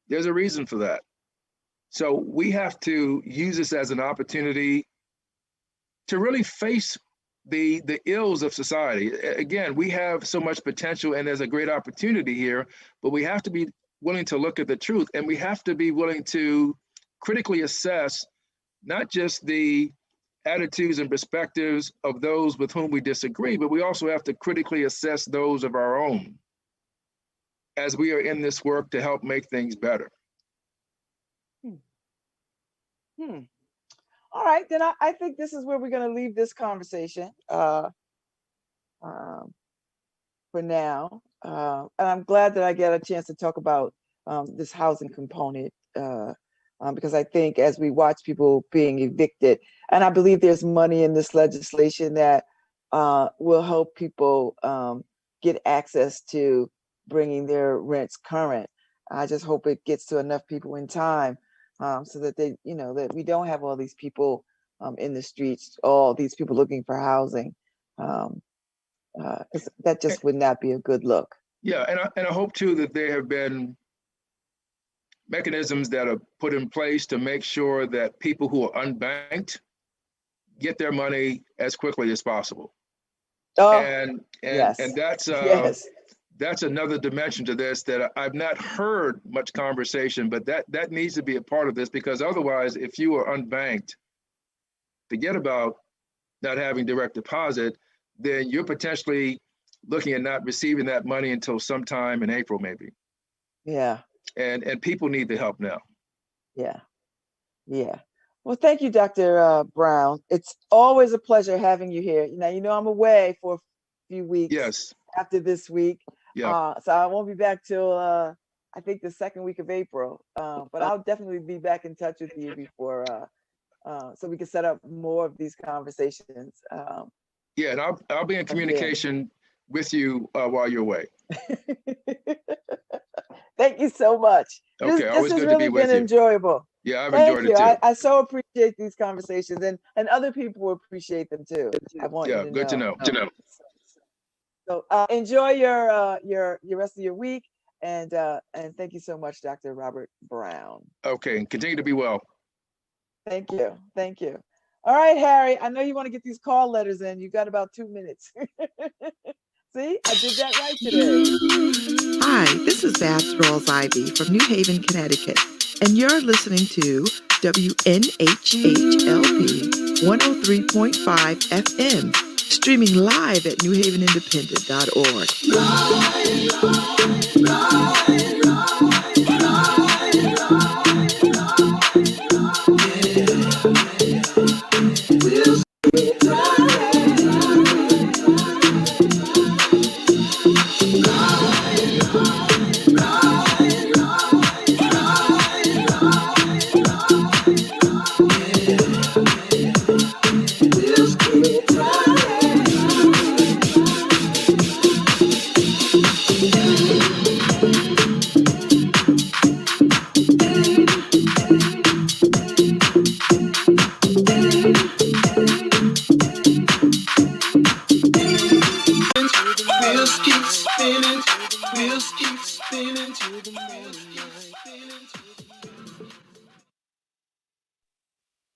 There's a reason for that. So we have to use this as an opportunity to really face the ills of society. Again, we have so much potential and there's a great opportunity here, but we have to be willing to look at the truth, and we have to be willing to critically assess not just the attitudes and perspectives of those with whom we disagree, but we also have to critically assess those of our own as we are in this work to help make things better. All right, then I think this is where we're going to leave this conversation for now. And I'm glad that I get a chance to talk about this housing component because I think as we watch people being evicted, and I believe there's money in this legislation that will help people get access to bringing their rents current. I just hope it gets to enough people in time so that they, that we don't have all these people in the streets, all these people looking for housing. That just would not be a good look. Yeah, and I hope too that there have been mechanisms that are put in place to make sure that people who are unbanked get their money as quickly as possible. Oh, and yes. And that's yes. That's another dimension to this that I've not heard much conversation, but that needs to be a part of this, because otherwise, if you are unbanked, forget about not having direct deposit, then you're potentially looking at not receiving that money until sometime in April, maybe. Yeah. And people need the help now. Yeah. Yeah. Well, thank you, Dr. Brown. It's always a pleasure having you here. Now, I'm away for a few weeks. Yes. After this week. Yeah. So I won't be back till I think the second week of April. But I'll definitely be back in touch with you before so we can set up more of these conversations. Yeah, and I'll be in communication with you while you're away. Thank you so much. Okay, This always has good really to be with been you. enjoyable. Yeah, I've Thank enjoyed you. it too. I so appreciate these conversations, and other people will appreciate them too. I want you Yeah, to good to know. know. So enjoy your rest of your week, and thank you so much, Dr. Robert Brown. Okay, and continue to be well. Thank you. Thank you. All right, Harry, I know you want to get these call letters in. You got about 2 minutes. See, I did that right today. Hi, this is Babz Rawls-Ivy from New Haven, Connecticut, and you're listening to WNHHLP 103.5 FM, streaming live at newhavenindependent.org.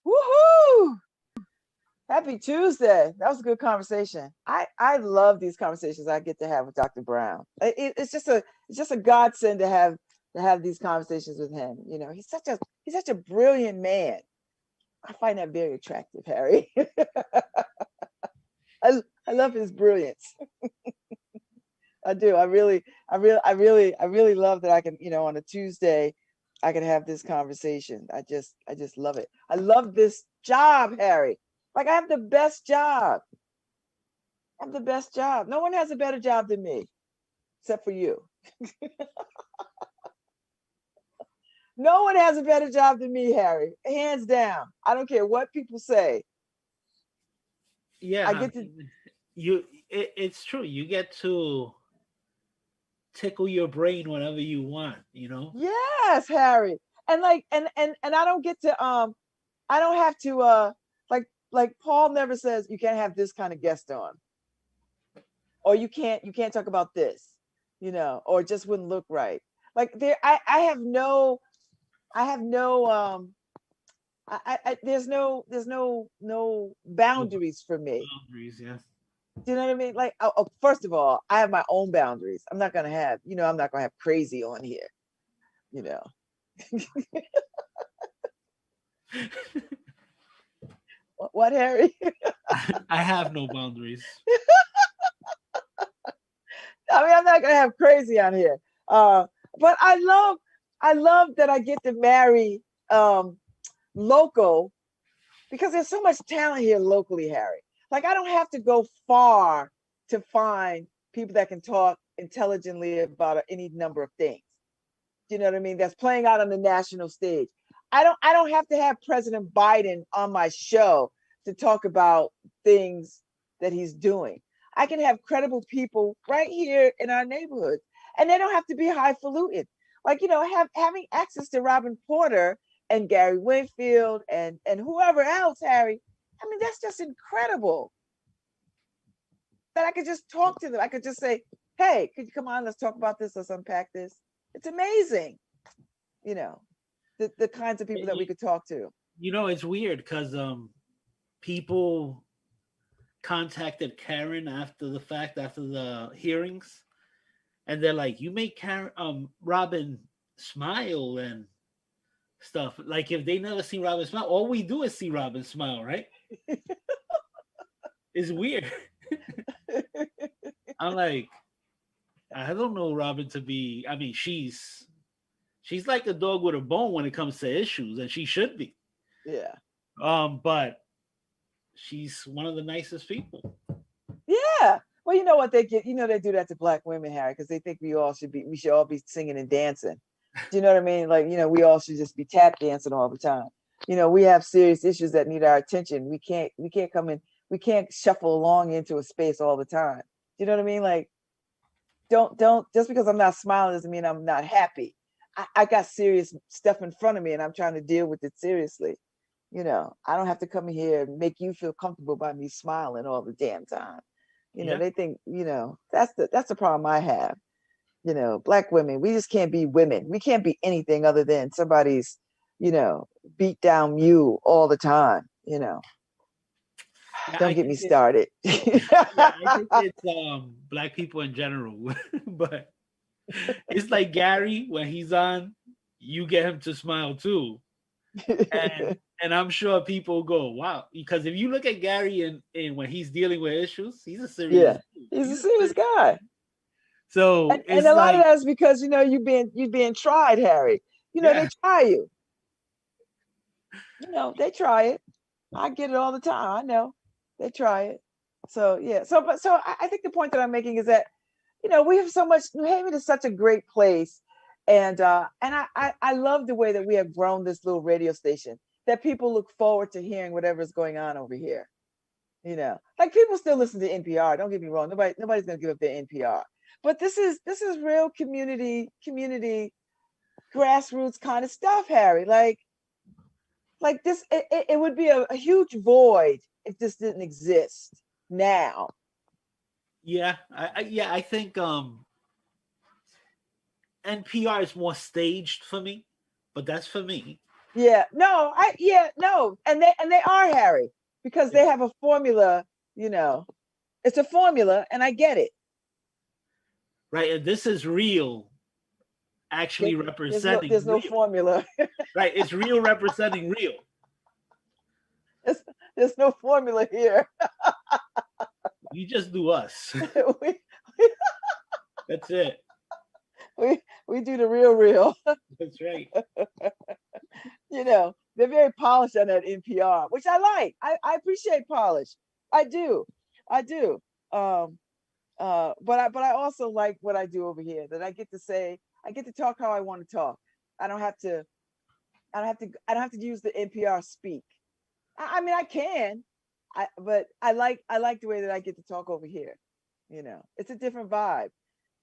Woohoo! Happy Tuesday. That was a good conversation. I love these conversations I get to have with Dr. Brown. It's just a godsend to have these conversations with him. You know, he's such a brilliant man. I find that very attractive, Harry. I love his brilliance. I do. I really love that I can, on a Tuesday, I can have this conversation. I just love it. I love this job, Harry. Like, I have the best job. I have the best job. No one has a better job than me, except for you. No one has a better job than me, Harry. Hands down. I don't care what people say. Yeah, I get to. It's true. You get to tickle your brain whenever you want. Yes, Harry. And I don't get to I don't have to like Paul never says you can't have this kind of guest on, or you can't talk about this, or it just wouldn't look right. Like I have no there's no boundaries for me. Boundaries, yeah. Do you know what I mean? Like, first of all, I have my own boundaries. I'm not gonna have crazy on here, What, Harry? I have no boundaries. I mean, I'm not gonna have crazy on here. But I love that I get to marry local, because there's so much talent here locally, Harry. Like, I don't have to go far to find people that can talk intelligently about any number of things. You know what I mean? That's playing out on the national stage. I don't have to have President Biden on my show to talk about things that he's doing. I can have credible people right here in our neighborhood, and they don't have to be highfalutin. Like, having access to Robin Porter and Gary Winfield and whoever else, Harry. I mean, that's just incredible. That I could just talk to them. I could just say, "Hey, could you come on? Let's talk about this. Let's unpack this." It's amazing, the kinds of people that we could talk to. It's weird because people contacted Karen after the fact, after the hearings, and they're like, "You make Robin smile and stuff." Like, if they never see Robin smile, all we do is see Robin smile, right? It's weird. I'm like, I don't know Robin to be. I mean, she's like a dog with a bone when it comes to issues, and she should be. Yeah. But she's one of the nicest people. Yeah. Well, you know what they get? They do that to Black women, Harry, because they think we should all be singing and dancing. Do you know what I mean? Like, we all should just be tap dancing all the time. We have serious issues that need our attention. We can't come in. We can't shuffle along into a space all the time. Do you know what I mean? Like, don't just because I'm not smiling doesn't mean I'm not happy. I got serious stuff in front of me and I'm trying to deal with it seriously. You know, I don't have to come here and make you feel comfortable by me smiling all the damn time. You know, they think, you know, that's the problem I have. You know, Black women, we just can't be women. We can't be anything other than somebody's, you know, beat down mule all the time, you know. Yeah, Don't get me started. I think it's Black people in general, but it's like Gary when he's on, you get him to smile too, and I'm sure people go, wow, because if you look at Gary and when he's dealing with issues, he's a serious, he's a serious guy. So and a lot of that's because, you know, you being tried, Harry. You know, they try you. You know, they try it. I get it all the time. I know they try it. So yeah. So I think the point that I'm making is that, you know, we have so much. New Haven is such a great place, and I love the way that we have grown this little radio station. That people look forward to hearing whatever's going on over here. You know, like people still listen to NPR. Don't get me wrong. Nobody's gonna give up their NPR. But this is real community grassroots kind of stuff, Harry. Like this, it would be a huge void if this didn't exist now. Yeah, I think NPR is more staged for me, but that's for me. Yeah, no, and they are, Harry, because they have a formula. You know, it's a formula, and I get it. Right, and this is real, actually representing. There's no formula. Right, it's real representing real. There's no formula here. You just do us. That's it. We do the real. That's right. You know, they're very polished on that NPR, which I like. I appreciate polish. I do. But I also like what I do over here. That I get to talk how I want to talk. I don't have to use the NPR speak. I mean, I can, but I like the way that I get to talk over here. You know, it's a different vibe,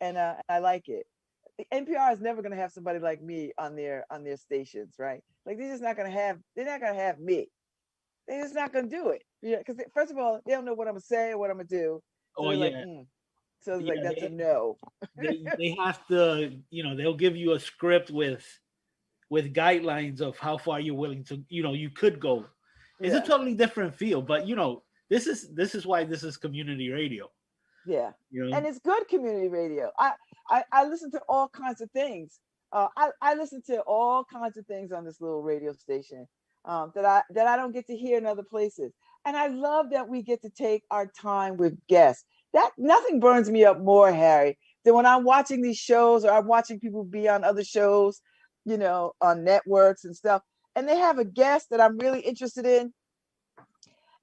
and I like it. The NPR is never going to have somebody like me on their stations, right? Like they're not going to have me. They're just not going to do it. Yeah, because first of all, they don't know what I'm going to say or what I'm going to do. So so it's like that's a no. they have to, you know, they'll give you a script with guidelines of how far you're willing to, you know, you could go. It's a totally different feel, but you know, this is why this is community radio. Yeah, you know? And it's good community radio. I listen to all kinds of things. I listen to all kinds of things on this little radio station that I don't get to hear in other places. And I love that we get to take our time with guests. That nothing burns me up more, Harry, than when I'm watching these shows or I'm watching people be on other shows, you know, on networks and stuff. And they have a guest that I'm really interested in.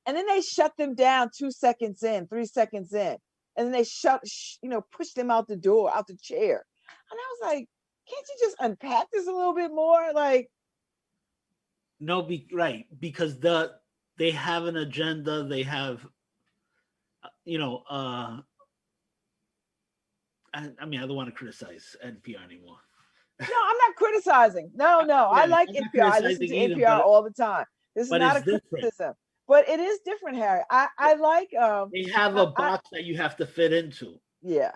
And then they shut them down 2 seconds in, 3 seconds in. And then they push them out the door, out the chair. And I was like, can't you just unpack this a little bit more? Like, no, because they have an agenda. They have, you know, I mean, I don't want to criticize NPR anymore. No, I'm not criticizing. No, yeah, I like NPR. I listen to NPR all the time. This is not a criticism. But it is different, Harry. I like they have a box that you have to fit into. Yeah.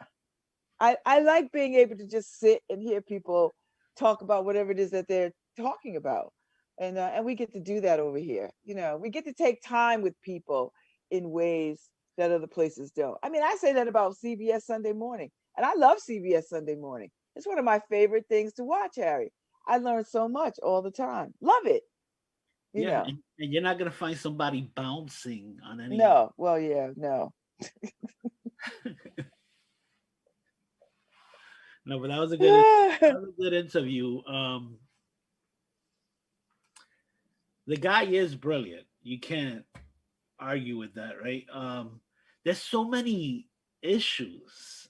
I like being able to just sit and hear people talk about whatever it is that they're talking about. And we get to do that over here. You know, we get to take time with people in ways that other places don't. I mean, I say that about CBS Sunday Morning. And I love CBS Sunday Morning. It's one of my favorite things to watch, Harry. I learn so much all the time. Love it. You know. And you're not gonna find somebody bouncing on any. No, well, yeah, no. No, but that was a good interview. The guy is brilliant. You can't argue with that, right? There's so many issues.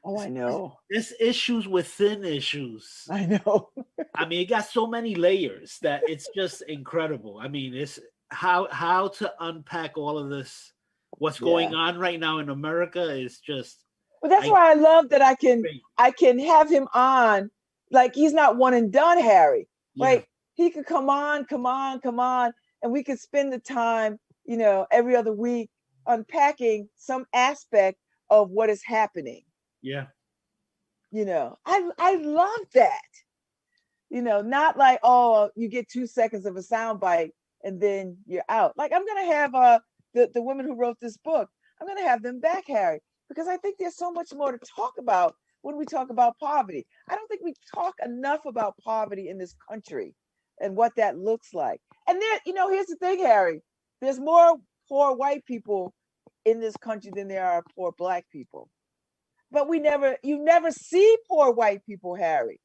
Oh, I know. There's issues within issues. I know. I mean, it got so many layers that it's just incredible. I mean, it's how to unpack all of this. What's going on right now in America is just. Well, that's why I love that I can have him on, like he's not one and done, Harry. Yeah. Like he could come on, and we could spend the time, you know, every other week unpacking some aspect of what is happening. Yeah. You know, I love that. You know, not like, oh, you get 2 seconds of a sound bite and then you're out. Like I'm gonna have the women who wrote this book, I'm gonna have them back, Harry, because I think there's so much more to talk about when we talk about poverty. I don't think we talk enough about poverty in this country and what that looks like. And there, you know, here's the thing, Harry, there's more poor white people in this country than there are poor Black people. But you never see poor white people, Harry.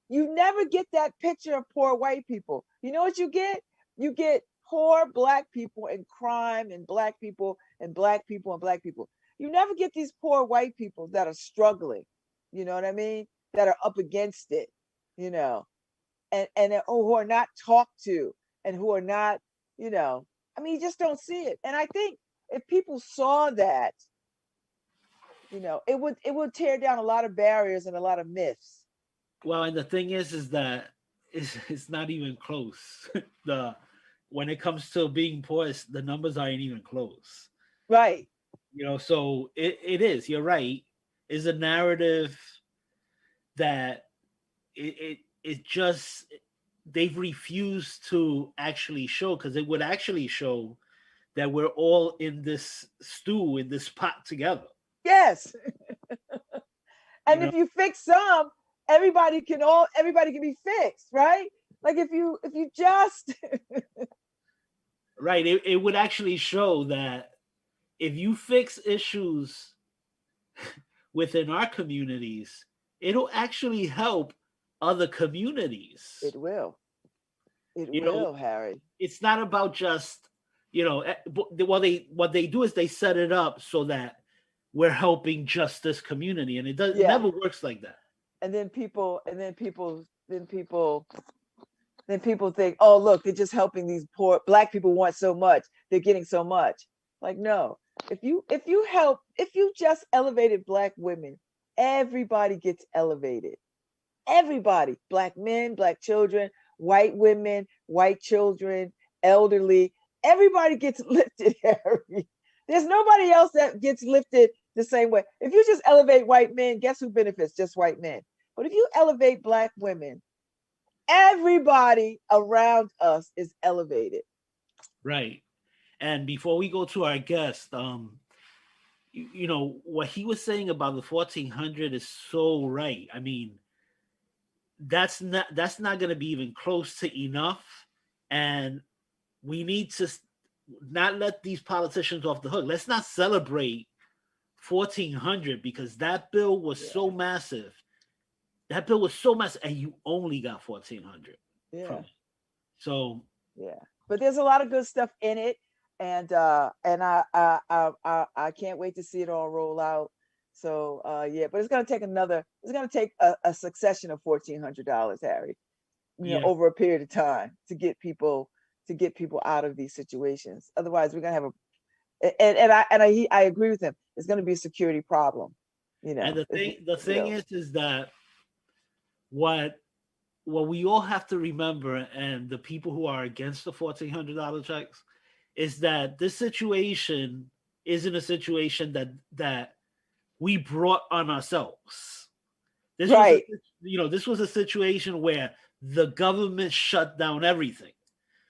You never get that picture of poor white people. You know what you get? You get poor Black people and crime and Black people and Black people and Black people. You never get these poor white people that are struggling, you know what I mean? That are up against it, you know, and who are not talked to and who are not, you know, I mean, you just don't see it. And I think if people saw that, you know, it would tear down a lot of barriers and a lot of myths. Well, and the thing is that it's not even close. When it comes to being poor, the numbers aren't even close. Right. You know, so it is. You're right. Is a narrative that it just they've refused to actually show, because it would actually show that we're all in this stew, in this pot together. Yes. And You if you fix some, everybody can be fixed, right? Like if you just right, it would actually show that if you fix issues within our communities, it'll actually help other communities. It will. It You will, know, Harry. It's not about just, you know, what they do is they set it up so that we're helping just this community, and it never works like that. And then people think, oh, look, they're just helping these poor Black people want so much, they're getting so much. Like, no, if you just elevated Black women, everybody gets elevated. Everybody, Black men, Black children, white women, white children, elderly, everybody gets lifted, Harry. There's nobody else that gets lifted the same way. If you just elevate white men, guess who benefits? Just white men. But if you elevate Black women, everybody around us is elevated. Right. And before we go to our guest, you know, what he was saying about the 1400 is so right. I mean, that's not going to be even close to enough. And we need to not let these politicians off the hook. Let's not celebrate 1400 because that bill was so massive. That bill was so massive, and you only got 1400. Yeah. So yeah, but there's a lot of good stuff in it, and I can't wait to see it all roll out. So yeah, but it's gonna take a succession of $1,400, Harry, you know, over a period of time to get people out of these situations. Otherwise, we're gonna have I agree with him. It's gonna be a security problem, you know. And the thing is that what we all have to remember, and the people who are against the $1,400 checks, is that this situation isn't a situation that we brought on ourselves. This was a situation where the government shut down everything.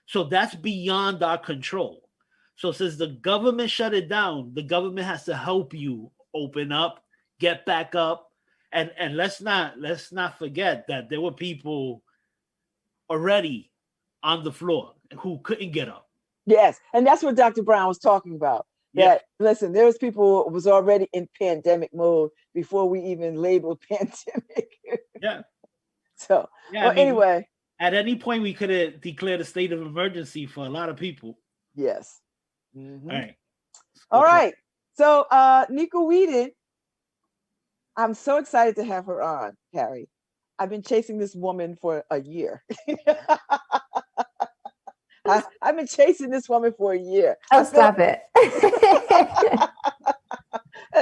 So that's beyond our control. So since the government shut it down, the government has to help you open up, get back up. And let's not forget that there were people already on the floor who couldn't get up. Yes, and that's what Dr. Brown was talking about. That listen, there was people who was already in pandemic mode before we even labeled pandemic. Yeah. So anyway, at any point we could have declared a state of emergency for a lot of people. Yes. Mm-hmm. All right. All right. So Nico Wheadon, I'm so excited to have her on, Harry. I've been chasing this woman for a year. I've been chasing this woman for a year. Oh, stop it.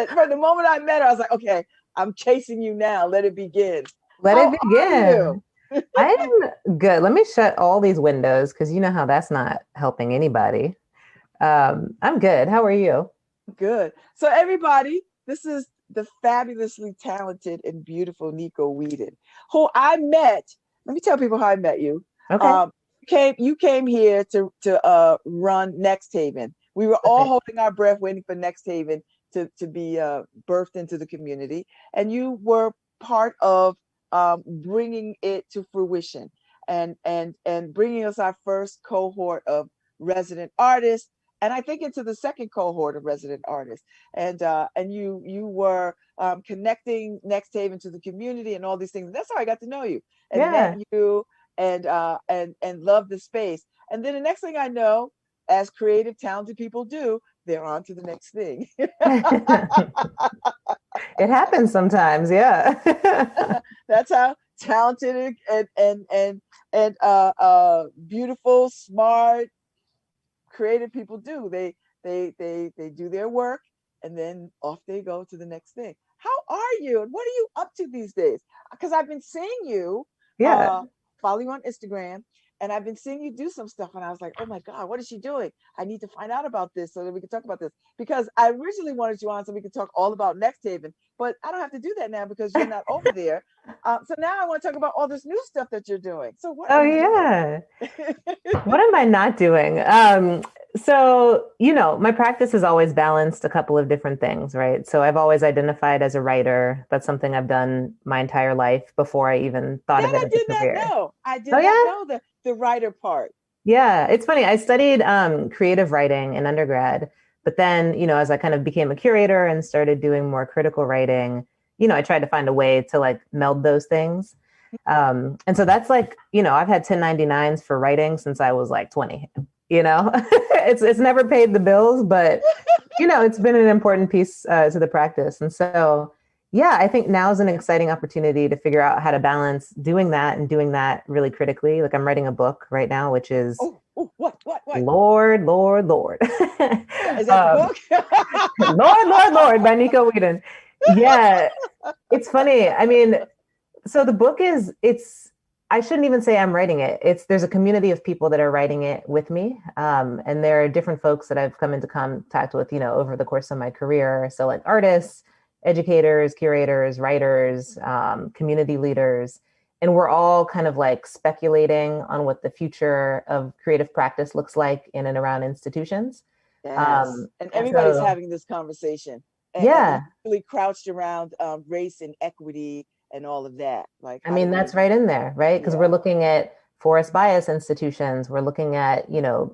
From the moment I met her, I was like, okay, I'm chasing you now. Let it begin. Let How it are begin. you? I am good. Let me shut all these windows because you know how that's not helping anybody. I'm good. How are you? Good. So everybody, this is the fabulously talented and beautiful Nico Wheadon, who I met. Let me tell people how I met you. Okay. Um, you came here to run Next Haven. We were all Okay. holding our breath, waiting for Next Haven to be birthed into the community, and you were part of bringing it to fruition and bringing us our first cohort of resident artists, and I think into the second cohort of resident artists. And you were connecting Next Haven to the community and all these things. That's how I got to know you and met Yeah. you and loved the space. And then the next thing I know, as creative, talented people do, they're on to the next thing. It happens sometimes. Yeah. That's how talented and beautiful, smart, creative people do. They do their work and then off they go to the next thing. How are you and what are you up to these days? Because I've been seeing you Yeah. uh follow you on Instagram, and I've been seeing you do some stuff, and I was like, oh my God, what is she doing? I need to find out about this so that we can talk about this, because I originally wanted you on so we could talk all about Next Haven, but I don't have to do that now because you're not over there. So now I want to talk about all this new stuff that you're doing. So what Oh, are you yeah. doing? What am I not doing? So, my practice has always balanced a couple of different things, right? So I've always identified as a writer. That's something I've done my entire life before I even thought of That it I as a did not career. know. I Oh, did not yeah? know the writer part. Yeah, it's funny. I studied creative writing in undergrad, but then, as I kind of became a curator and started doing more critical writing, I tried to find a way to like meld those things. And so that's like, I've had 1099s for writing since I was like 20, it's never paid the bills, but it's been an important piece to the practice. And so, yeah, I think now is an exciting opportunity to figure out how to balance doing that and doing that really critically. Like I'm writing a book right now, which is What? Lord, Lord, Lord. Is that the um, book? Lord, Lord, Lord by Nico Wheadon. Yeah, it's funny. I mean, so the book I shouldn't even say I'm writing it. There's a community of people that are writing it with me. And there are different folks that I've come into contact with, over the course of my career. So like artists, educators, curators, writers, community leaders. And we're all kind of like speculating on what the future of creative practice looks like in and around institutions. Yes. And And everybody's so, having this conversation. And yeah, really crouched around race and equity and all of that. Like, I how do mean, we, that's right in there, right? Because we're yeah. looking at forest bias institutions. We're looking at,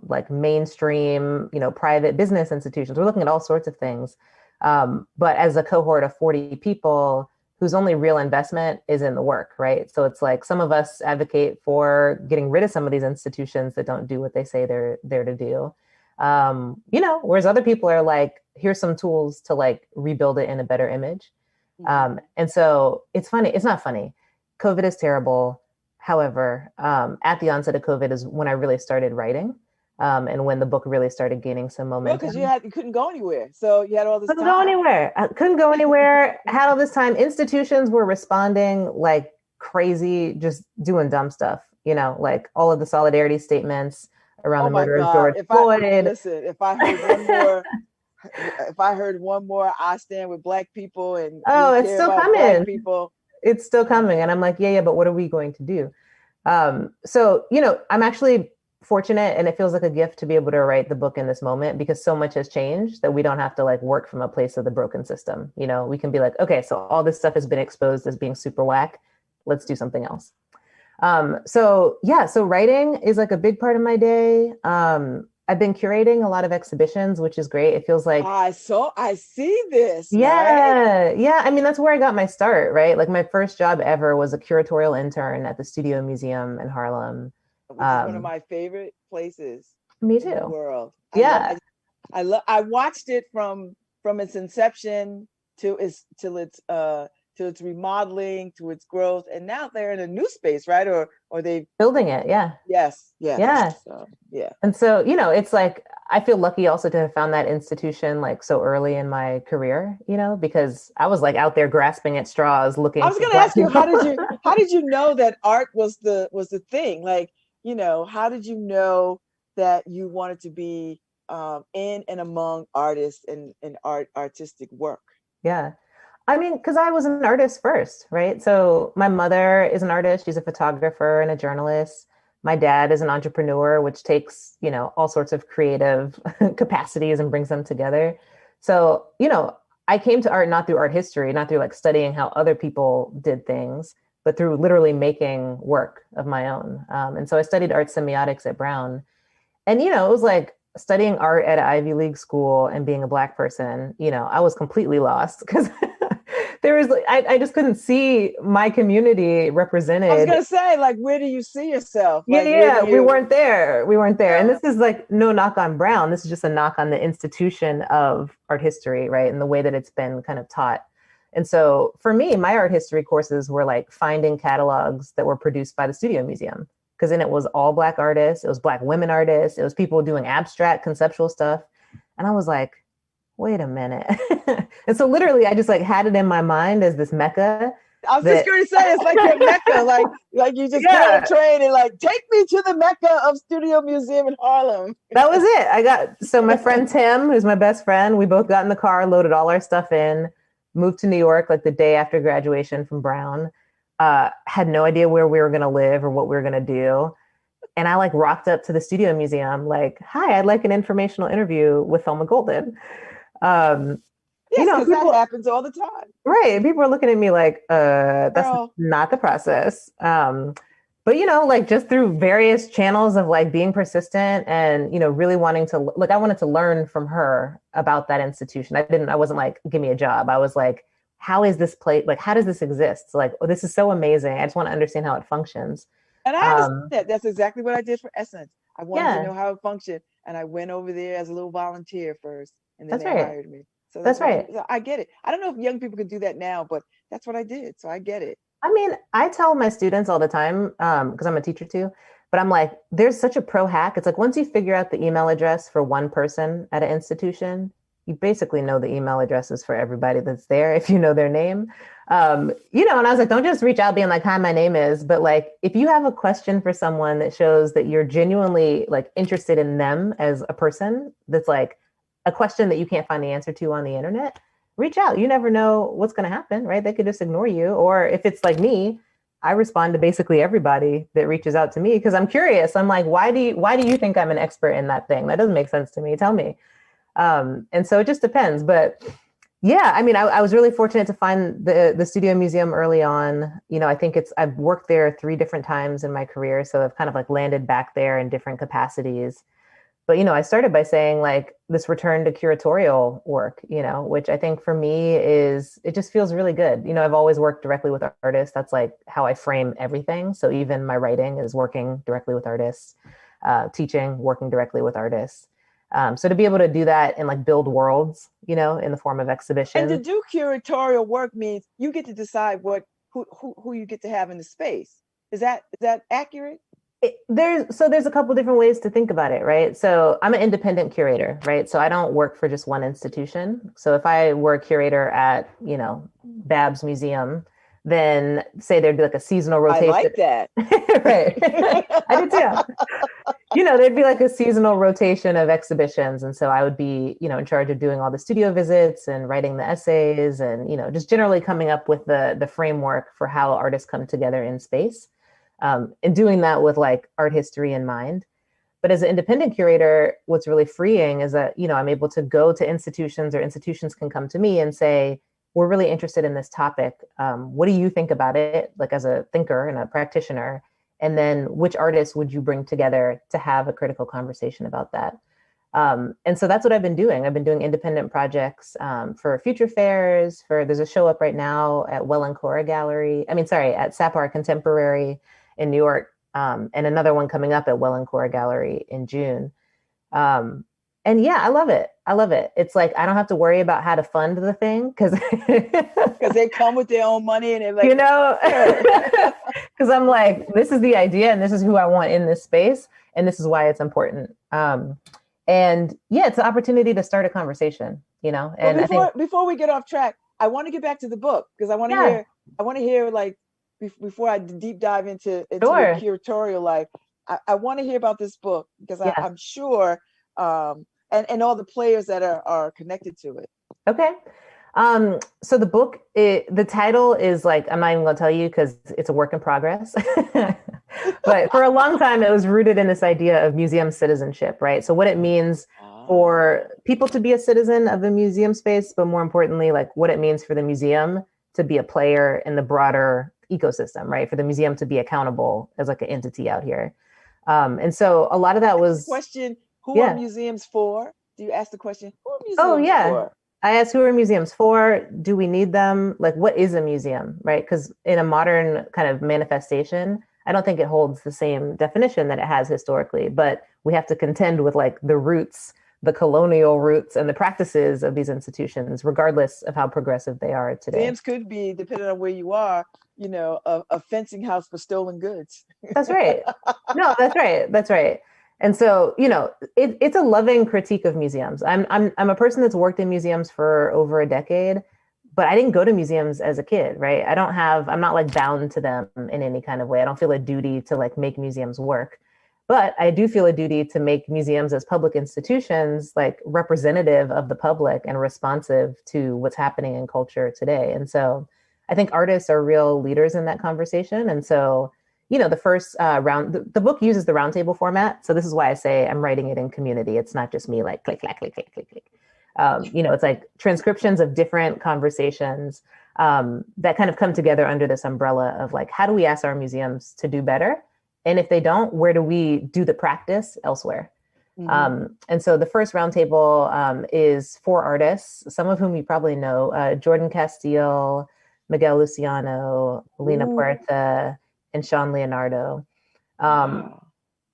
like mainstream, private business institutions. We're looking at all sorts of things. But as a cohort of 40 people whose only real investment is in the work, right? So it's like some of us advocate for getting rid of some of these institutions that don't do what they say they're there to do. Whereas other people are like, here's some tools to like rebuild it in a better image. And so it's funny. It's not funny. COVID is terrible. However, at the onset of COVID is when I really started writing, and when the book really started gaining some Well, because momentum. you couldn't go anywhere. So you had all this Couldn't go time. anywhere. I couldn't go anywhere. Had all this time. Institutions were responding like crazy, just doing dumb stuff. Like all of the solidarity statements around Oh the my murder of God. George Floyd. If I heard one more, if I heard one more, I stand with Black people and we Oh, it's care still about Black coming. people. It's still coming. And I'm like, yeah, but what are we going to do? So, I'm actually fortunate and it feels like a gift to be able to write the book in this moment because so much has changed that we don't have to like work from a place of the broken system. We can be like, okay, so all this stuff has been exposed as being super whack. Let's do something else. So writing is like a big part of my day. I've been curating a lot of exhibitions, which is great. It feels like I see this, right? yeah. I mean, that's where I got my start, right? Like my first job ever was a curatorial intern at the Studio Museum in Harlem. Which is one of my favorite places Me in the too. world. Yeah. I watched it from its inception to its to its remodeling, to its growth, and now they're in a new space, right? Or they building it. Yeah. Yes. Yeah. So, yeah. And so, it's like, I feel lucky also to have found that institution like so early in my career, because I was like out there grasping at straws looking. I was going to ask you, how did you know that art was the thing? Like, how did you know that you wanted to be in and among artists and artistic work? Yeah. I mean, because I was an artist first, right? So my mother is an artist. She's a photographer and a journalist. My dad is an entrepreneur, which takes, all sorts of creative capacities and brings them together. So, I came to art not through art history, not through like studying how other people did things, but through literally making work of my own. And so I studied art semiotics at Brown. And, it was like studying art at an Ivy League school and being a Black person, I was completely lost because there was, I just couldn't see my community represented. I was going to say, like, where do you see yourself? Like, we weren't there. Yeah. And this is like no knock on Brown. This is just a knock on the institution of art history, right? And the way that it's been kind of taught. And so for me, my art history courses were like finding catalogs that were produced by the Studio Museum, because then it was all Black artists. It was Black women artists. It was people doing abstract conceptual stuff. And I was like, wait a minute. And so literally I just like had it in my mind as this mecca. I was just going to say, it's like your mecca, like you just get on a train and like, take me to the mecca of Studio Museum in Harlem. That was it. So my friend Tim, who's my best friend, we both got in the car, loaded all our stuff in, moved to New York like the day after graduation from Brown. Had no idea where we were going to live or what we were going to do. And I like rocked up to the Studio Museum, like, hi, I'd like an informational interview with Thelma Golden. Yes, that happens all the time. Right. People are looking at me like, that's not the process. But, like just through various channels of like being persistent and, really wanting to, like, I wanted to learn from her about that institution. I wasn't like, give me a job. I was like, how is this place? Like, how does this exist? Like, oh, this is so amazing. I just want to understand how it functions. And I understand that. That's exactly what I did for Essence. I wanted to know how it functioned. And I went over there as a little volunteer first. And then they hired me. So that's right. I get it. I don't know if young people could do that now, but that's what I did. So I get it. I mean, I tell my students all the time, because I'm a teacher too, but I'm like, there's such a pro hack. It's like, once you figure out the email address for one person at an institution, you basically know the email addresses for everybody that's there if you know their name. And I was like, don't just reach out being like, hi, my name is, but like, if you have a question for someone that shows that you're genuinely like interested in them as a person, that's like a question that you can't find the answer to on the internet, reach out. You never know what's going to happen, right? They could just ignore you. Or if it's like me, I respond to basically everybody that reaches out to me because I'm curious. I'm like, why do you think I'm an expert in that thing? That doesn't make sense to me. Tell me. And so it just depends. But yeah, I mean, I was really fortunate to find the Studio Museum early on. I think I've worked there 3 different times in my career. So I've kind of like landed back there in different capacities. But, I started by saying like this return to curatorial work, which I think for me it just feels really good. I've always worked directly with artists. That's like how I frame everything. So even my writing is working directly with artists, teaching, working directly with artists. So to be able to do that and like build worlds, in the form of exhibition. And to do curatorial work means you get to decide who you get to have in the space. Is that accurate? There's a couple different ways to think about it, right? So I'm an independent curator, right? So I don't work for just one institution. So if I were a curator at, Babz Museum, then say there'd be like a seasonal rotation. I like that. Right. I do too. There'd be like a seasonal rotation of exhibitions. And so I would be, in charge of doing all the studio visits and writing the essays and, just generally coming up with the framework for how artists come together in space. And doing that with like art history in mind. But as an independent curator, what's really freeing is that, I'm able to go to institutions or institutions can come to me and say, we're really interested in this topic. What do you think about it? Like as a thinker and a practitioner, and then which artists would you bring together to have a critical conversation about that? And so that's what I've been doing. I've been doing independent projects for future fairs. There's a show up right now at at Sapar Contemporary in New York, and another one coming up at Welland Gallery in June. And And yeah, I love it. I love it. It's like, I don't have to worry about how to fund the thing because they come with their own money and they're like, you know, because I'm like, this is the idea and this is who I want in this space. And this is why it's important. And yeah, it's an opportunity to start a conversation, you know, and before we get off track, I want to get back to the book because I want to hear like, before I deep dive into the curatorial life, I want to hear about this book because I'm sure, and all the players that are connected to it. Okay. So the book, the title is like, I'm not even gonna tell you because it's a work in progress. But for a long time, it was rooted in this idea of museum citizenship, right? So what it means for people to be a citizen of the museum space, but more importantly, like what it means for the museum to be a player in the broader ecosystem, right? For the museum to be accountable as like an entity out here. And so a lot of that was question, who are museums for? Do you ask the question, who are museums for? I asked, who are museums for? Do we need them? Like, what is a museum, right? Because in a modern kind of manifestation, I don't think it holds the same definition that it has historically, but we have to contend with like the roots, the colonial roots and the practices of these institutions, regardless of how progressive they are today. Museums could be, depending on where you are, you know, a fencing house for stolen goods. That's right. No, that's right. That's right. And so, you know, it's a loving critique of museums. I'm a person that's worked in museums for over a decade, but I didn't go to museums as a kid, right? I'm not like bound to them in any kind of way. I don't feel a duty to like make museums work, but I do feel a duty to make museums as public institutions, like representative of the public and responsive to what's happening in culture today. And so I think artists are real leaders in that conversation. And so, you know, the first round, the book uses the roundtable format. So this is why I say I'm writing it in community. It's not just me like click, click, click, click, click, click. You know, it's like transcriptions of different conversations that kind of come together under this umbrella of like, how do we ask our museums to do better? And if they don't, where do we do the practice elsewhere? Mm-hmm. And so the first roundtable is 4 artists, some of whom you probably know, Jordan Castile, Miguel Luciano, Lena Puerta, and Sean Leonardo. And,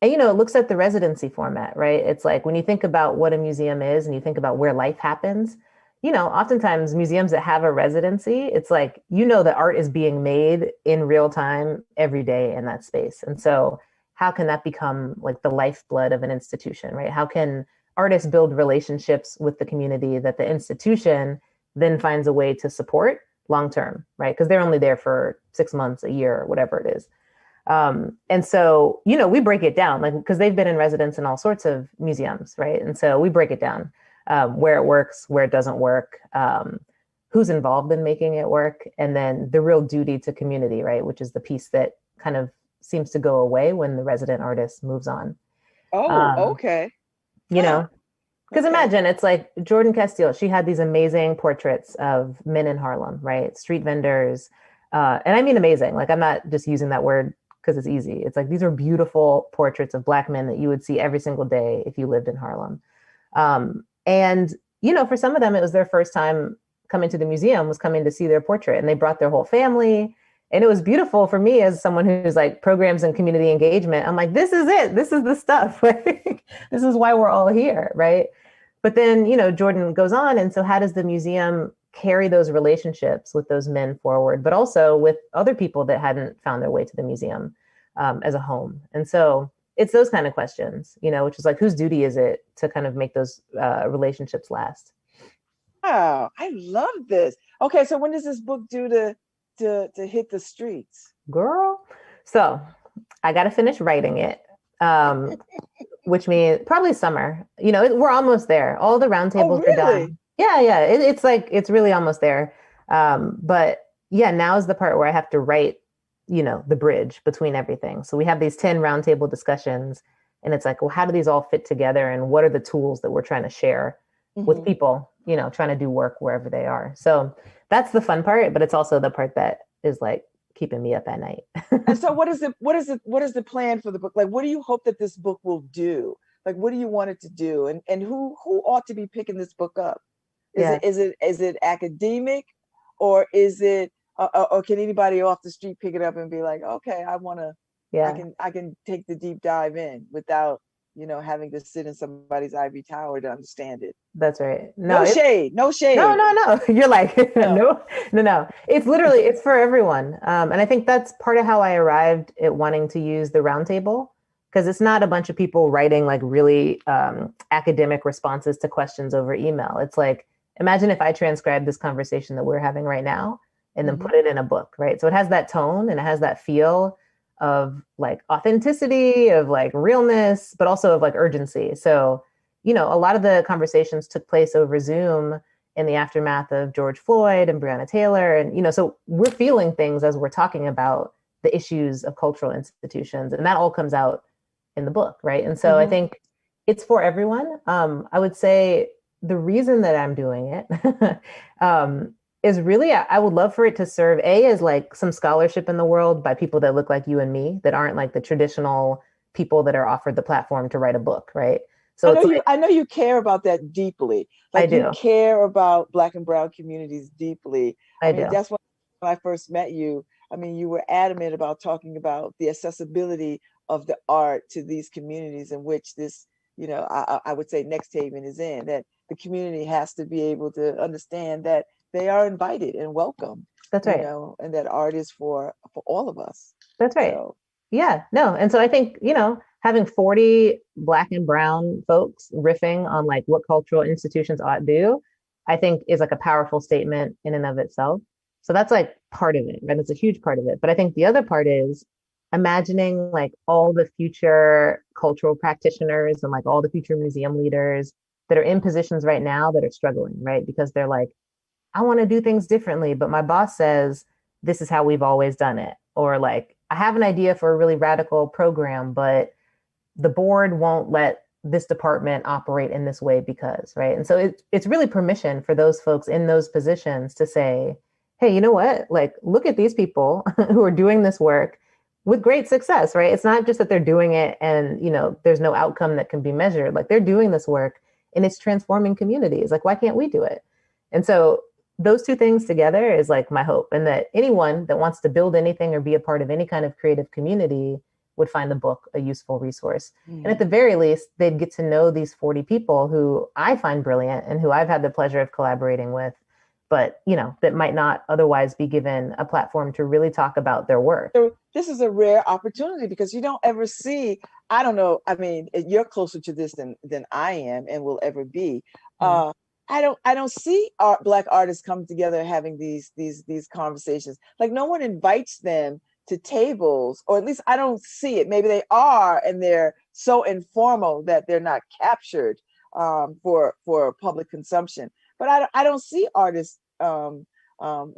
you know, it looks at the residency format, right? It's like when you think about what a museum is and you think about where life happens, you know, oftentimes museums that have a residency, it's like, you know, the art is being made in real time every day in that space. And so how can that become like the lifeblood of an institution, right? How can artists build relationships with the community that the institution then finds a way to support long-term, right? Because they're only there for 6 months, a year, or whatever it is. And so, you know, we break it down, like, because they've been in residence in all sorts of museums, right? And so we break it down, where it works, where it doesn't work, who's involved in making it work, and then the real duty to community, right? Which is the piece that kind of seems to go away when the resident artist moves on. Okay. You know, because imagine it's like Jordan Castile, she had these amazing portraits of men in Harlem, right? Street vendors. And I mean amazing. Like, I'm not just using that word because it's easy. It's like, these are beautiful portraits of Black men that you would see every single day if you lived in Harlem. And, you know, for some of them, it was their first time coming to the museum, was coming to see their portrait, and they brought their whole family. And it was beautiful for me as someone who's like programs and community engagement. I'm like, this is it. This is the stuff. This is why we're all here, right? But then, you know, Jordan goes on. And so how does the museum carry those relationships with those men forward, but also with other people that hadn't found their way to the museum as a home? And so it's those kind of questions, you know, which is like, whose duty is it to kind of make those relationships last? Wow, I love this. Okay, so when does this book due to hit the streets? Girl, so I got to finish writing it. Which means probably summer. You know, we're almost there. All the roundtables are done. Yeah. It's like, it's really almost there. But yeah, now is the part where I have to write, you know, the bridge between everything. So we have these 10 roundtable discussions, and it's like, well, how do these all fit together? And what are the tools that we're trying to share with people, you know, trying to do work wherever they are? So that's the fun part, but it's also the part that is like keeping me up at night. And so what is the plan for the book? Like, what do you hope that this book will do? Like, what do you want it to do? And who ought to be picking this book up? Is it academic, or is it, or can anybody off the street pick it up and be like, okay, I want to, I can take the deep dive in without having to sit in somebody's ivory tower to understand it. That's right. No shade, no shade. No. You're like, No. no. It's literally, it's for everyone. And I think that's part of how I arrived at wanting to use the roundtable, because it's not a bunch of people writing like really academic responses to questions over email. It's like, imagine if I transcribed this conversation that we're having right now and then put it in a book, right? So it has that tone and it has that feel of like authenticity, of like realness, but also of like urgency. So, a lot of the conversations took place over Zoom in the aftermath of George Floyd and Breonna Taylor. And, so we're feeling things as we're talking about the issues of cultural institutions. And that all comes out in the book, right? And so I think it's for everyone. I would say the reason that I'm doing it is really, I would love for it to serve as like some scholarship in the world by people that look like you and me, that aren't like the traditional people that are offered the platform to write a book, right? So I know you care about that deeply. Like, I do. You care about Black and Brown communities deeply. I mean, that's when I first met you. I mean, you were adamant about talking about the accessibility of the art to these communities in which this, I would say Next Haven is in, that the community has to be able to understand that they are invited and welcome. That's right. And that art is for all of us. That's right. So, yeah, no. And so I think, having 40 Black and Brown folks riffing on like what cultural institutions ought to do, I think is like a powerful statement in and of itself. So that's like part of it, right? It's a huge part of it. But I think the other part is imagining like all the future cultural practitioners and like all the future museum leaders that are in positions right now that are struggling, right? Because they're like, I want to do things differently, but my boss says this is how we've always done it. Or like, I have an idea for a really radical program, but the board won't let this department operate in this way because, right? And so it's really permission for those folks in those positions to say, hey, you know what? Like, look at these people who are doing this work with great success, right? It's not just that they're doing it and, there's no outcome that can be measured. Like, they're doing this work and it's transforming communities. Like, why can't we do it? And so those two things together is like my hope, and that anyone that wants to build anything or be a part of any kind of creative community would find the book a useful resource. And at the very least, they'd get to know these 40 people who I find brilliant and who I've had the pleasure of collaborating with, but, that might not otherwise be given a platform to really talk about their work. So this is a rare opportunity because you don't ever see, I don't know, I mean, you're closer to this than I am and will ever be. I don't see Black artists come together having these conversations. Like, no one invites them to tables, or at least I don't see it. Maybe they are, and they're so informal that they're not captured for public consumption. But I don't see artists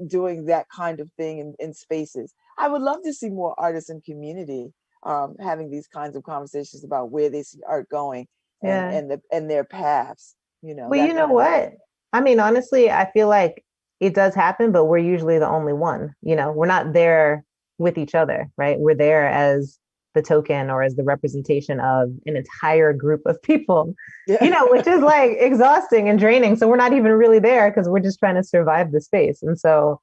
doing that kind of thing in spaces. I would love to see more artists in community having these kinds of conversations about where they see art going and their paths. Well, you know what? I mean, honestly, I feel like it does happen, but we're usually the only one. We're not there with each other, right? We're there as the token or as the representation of an entire group of people, which is like exhausting and draining. So we're not even really there because we're just trying to survive the space. And so,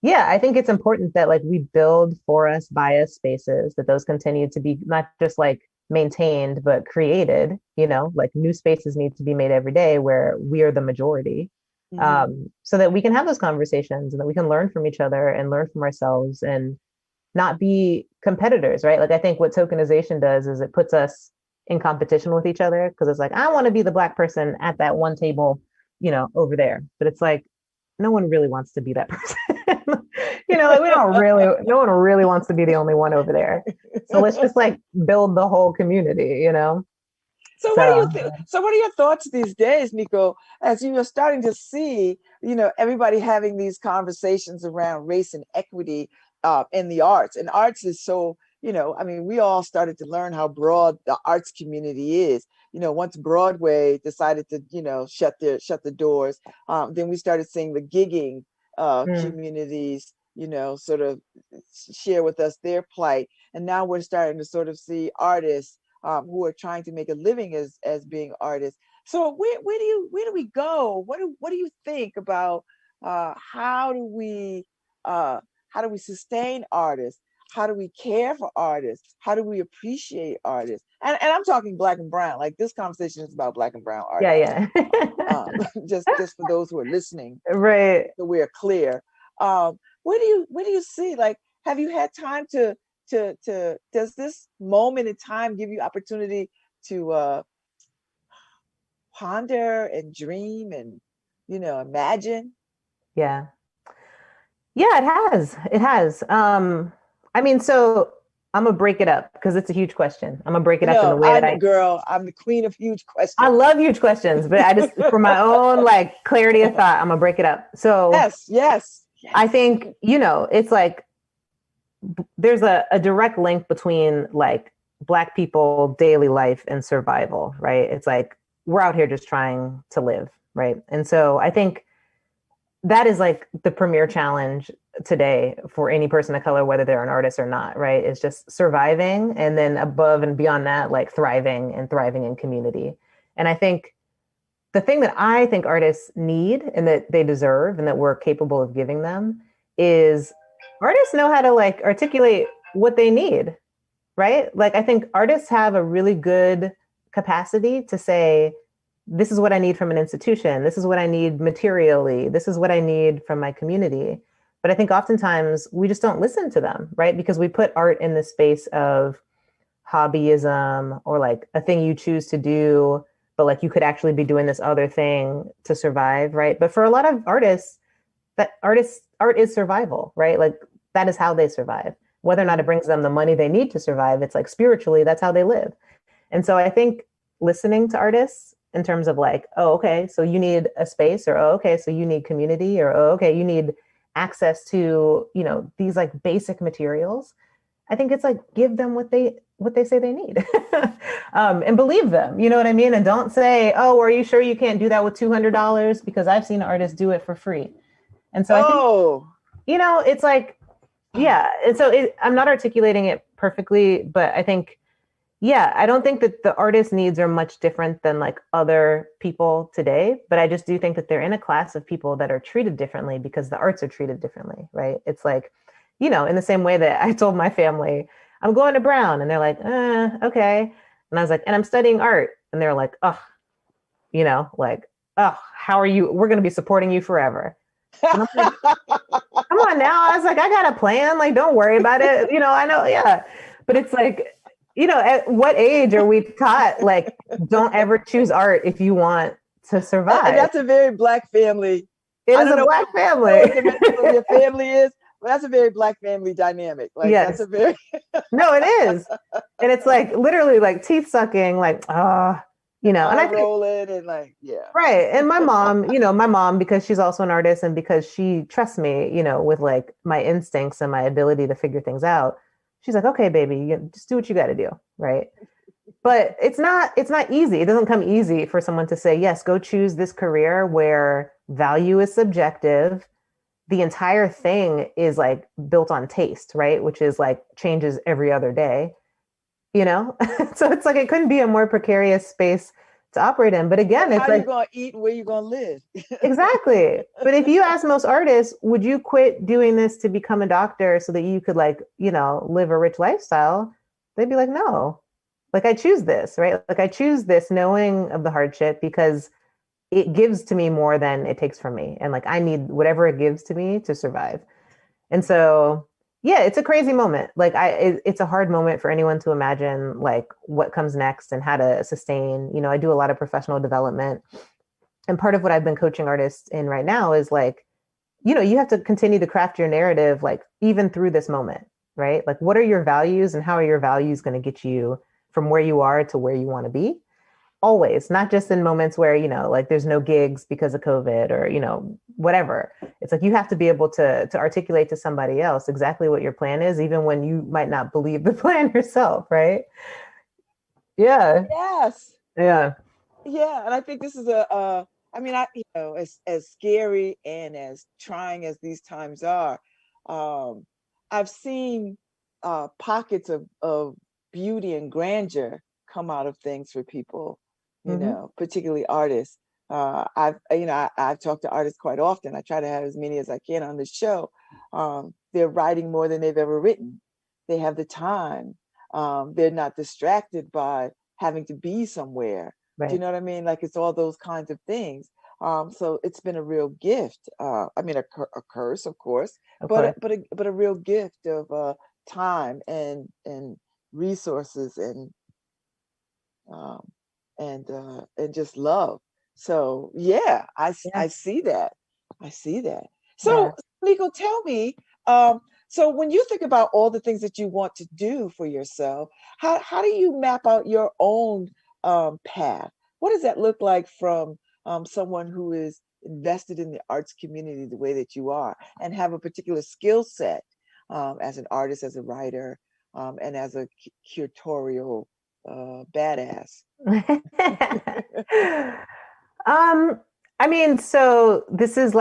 yeah, I think it's important that like we build for us, by us spaces, that those continue to be not just like maintained, but created, like new spaces need to be made every day where we are the majority, so that we can have those conversations and that we can learn from each other and learn from ourselves and not be competitors, right? Like, I think what tokenization does is it puts us in competition with each other because it's like, I want to be the Black person at that one table, over there. But it's like, no one really wants to be that person. Like no one really wants to be the only one over there. So let's just like build the whole community, So what do you think? So what are your thoughts these days, Nico, as you are starting to see, everybody having these conversations around race and equity in the arts, and arts is so, I mean, we all started to learn how broad the arts community is. Once Broadway decided to, shut the doors, then we started seeing the gigging communities, sort of share with us their plight. And now we're starting to sort of see artists who are trying to make a living as being artists. So where do we go? What do you think about how do we sustain artists? how do we care for artists? How do we appreciate artists? And I'm talking Black and brown. Like, this conversation is about Black and brown artists. Yeah. Just for those who are listening, Right. so we're clear. Where do you see, like, have you had time to does this moment in time give you opportunity to ponder and dream and, imagine? Yeah. Yeah, it has. I mean, so I'm gonna break it up because it's a huge question. I'm gonna break it up in the way I'm the queen of huge questions. I love huge questions, but I just, for my own like clarity of thought, I'm gonna break it up. So yes. I think, it's like there's a direct link between like Black people, daily life, and survival, right? It's like we're out here just trying to live, right? And so I think that is like the premier challenge today for any person of color, whether they're an artist or not, right? It's just surviving, and then above and beyond that, like thriving in community. And I think the thing that I think artists need and that they deserve and that we're capable of giving them is artists know how to like articulate what they need, right? Like, I think artists have a really good capacity to say, this is what I need from an institution. This is what I need materially. This is what I need from my community. But I think oftentimes we just don't listen to them, right? Because we put art in the space of hobbyism or like a thing you choose to do, but like you could actually be doing this other thing to survive, right? But for a lot of artists, art is survival, right? Like that is how they survive. Whether or not it brings them the money they need to survive, it's like spiritually, that's how they live. And so I think listening to artists in terms of like, oh, okay, so you need a space, or oh, okay, so you need community, or oh, okay, you need access to, these like basic materials. I think it's like, give them what they say they need and believe them, you know what I mean? And don't say, oh, are you sure you can't do that with $200? Because I've seen artists do it for free. And so I think, it's like, yeah. And so I'm not articulating it perfectly, but I think, yeah, I don't think that the artist needs are much different than like other people today, but I just do think that they're in a class of people that are treated differently because the arts are treated differently, right? It's like, in the same way that I told my family, I'm going to Brown, and they're like, okay. And I was like, and I'm studying art. And they're like, oh, how are you? We're going to be supporting you forever. And I'm like, come on now. I was like, I got a plan. Like, don't worry about it. I know. Yeah. But it's like, at what age are we taught, like, don't ever choose art if you want to survive? And that's a very Black family. It is a Black family. What your family is, but that's a very Black family dynamic. Like, yes. That's a very... No, it is. And it's like, literally like teeth sucking, like, and I think, rolling and like, yeah. Right. And my mom, because she's also an artist and because she trusts me, with like my instincts and my ability to figure things out. She's like, okay, baby, you just do what you got to do. Right. But it's not easy. It doesn't come easy for someone to say, yes, go choose this career where value is subjective. The entire thing is like built on taste, right? Which is like changes every other day, So it's like, it couldn't be a more precarious space to operate in. But again, it's how like, you going to eat and where you going to live? Exactly. But if you ask most artists, would you quit doing this to become a doctor so that you could like, live a rich lifestyle? They'd be like, no, like I choose this, right? Like I choose this knowing of the hardship because it gives to me more than it takes from me. And like, I need whatever it gives to me to survive. And so, yeah, it's a crazy moment. Like it's a hard moment for anyone to imagine like what comes next and how to sustain. I do a lot of professional development. And part of what I've been coaching artists in right now is like, you have to continue to craft your narrative, like even through this moment, right? Like, what are your values and how are your values going to get you from where you are to where you want to be? Always, not just in moments where, like there's no gigs because of COVID or, whatever. It's like, you have to be able to articulate to somebody else exactly what your plan is, even when you might not believe the plan yourself. Right. Yeah. Yes. Yeah. Yeah. And I think this is as scary and as trying as these times are, I've seen pockets of beauty and grandeur come out of things for people, particularly artists. I've talked to artists quite often. I try to have as many as I can on the show. They're writing more than they've ever written. they have the time. They're not distracted by having to be somewhere. Right. Do you know what I mean? Like, it's all those kinds of things. So it's been a real gift. I mean, a curse, of course, but a real gift of time and resources and just love. So yeah, I see that. I see that. So Nico, tell me, so when you think about all the things that you want to do for yourself, how do you map out your own path? What does that look like from someone who is invested in the arts community the way that you are, and have a particular skill set as an artist, as a writer, and as a curatorial badass? I mean, so this is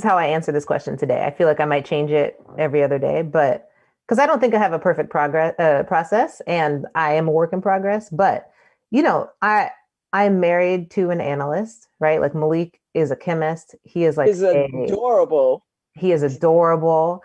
how I answer this question today. I feel like I might change it every other day, but because I don't think I have a perfect process, and I am a work in progress. But I'm married to an analyst, right? Like, Malik is a chemist. He is like adorable. He is adorable.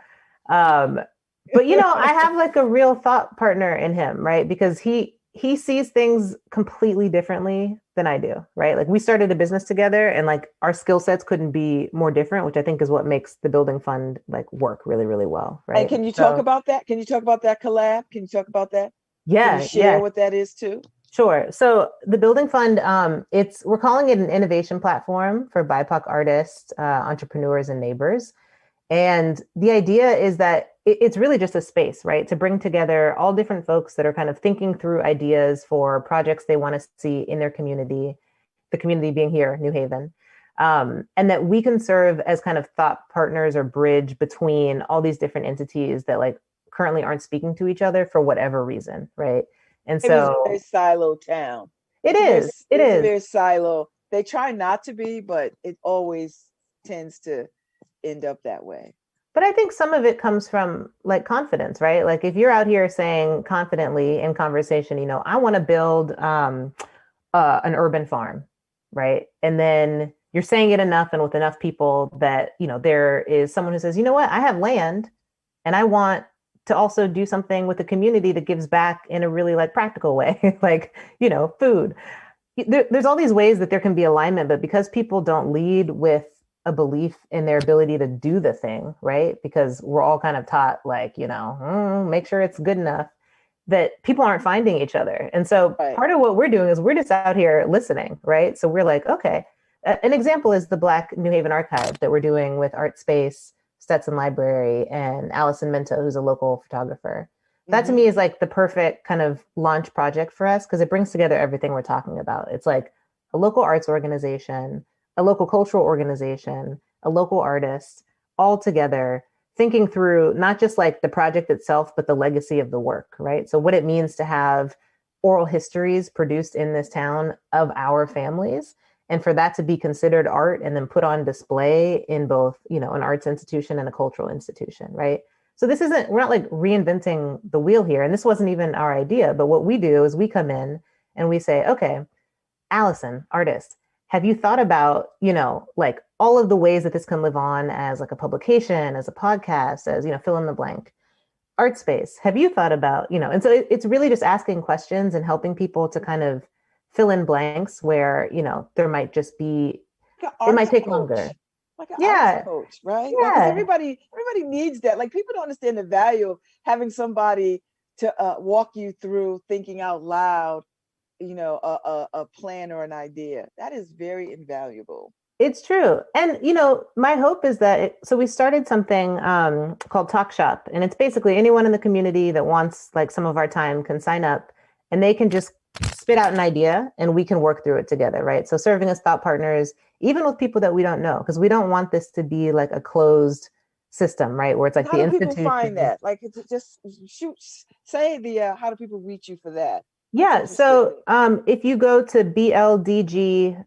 But I have like a real thought partner in him, right? Because he sees things completely differently than I do, right? Like, we started a business together, and like our skill sets couldn't be more different, which I think is what makes the building fund like work really, really well, right? And can you talk about that? Can you talk about that collab? Can you talk about that? Yeah. Can you share what that is too? Sure. So the Building Fund, we're calling it an innovation platform for BIPOC artists, entrepreneurs, and neighbors. And the idea is that it's really just a space, right, to bring together all different folks that are kind of thinking through ideas for projects they want to see in their community, the community being here, New Haven, and that we can serve as kind of thought partners or bridge between all these different entities that like currently aren't speaking to each other for whatever reason, right? And so it's a very silo town. It is a very silo. They try not to be, but it always tends to end up that way. But I think some of it comes from like confidence, right? Like, if you're out here saying confidently in conversation, I want to build an urban farm, right? And then you're saying it enough and with enough people that, there is someone who says, you know what, I have land and I want to also do something with the community that gives back in a really like practical way, like, food. There's all these ways that there can be alignment, but because people don't lead with a belief in their ability to do the thing, right? Because we're all kind of taught like, make sure it's good enough, that people aren't finding each other. And so part of what we're doing is we're just out here listening, right? So we're like, okay, an example is the Black New Haven Archive that we're doing with Art Space, Stetson Library, and Allison Minto, who's a local photographer. That to me is like the perfect kind of launch project for us, because it brings together everything we're talking about. It's like a local arts organization, a local cultural organization, a local artist, all together, thinking through not just like the project itself, but the legacy of the work, right? So what it means to have oral histories produced in this town of our families, and for that to be considered art and then put on display in both, an arts institution and a cultural institution, right? So we're not like reinventing the wheel here. And this wasn't even our idea, but what we do is we come in and we say, okay, Allison, artist, have you thought about, like all of the ways that this can live on as like a publication, as a podcast, as, fill in the blank. Art Space, have you thought about, and so it's really just asking questions and helping people to kind of fill in blanks where, there might just be, it might take longer. Like an arts coach, right? Yeah. Like, everybody needs that. Like, people don't understand the value of having somebody to walk you through thinking out loud, a plan or an idea. That is very invaluable. It's true. And, my hope is that, so we started something called Talk Shop, and it's basically anyone in the community that wants like some of our time can sign up, and they can just spit out an idea and we can work through it together, right? So serving as thought partners, even with people that we don't know, because we don't want this to be like a closed system, right? Where it's like how do people find that? Like, it's just how do people reach you for that? Yeah. So if you go to bldg.fund,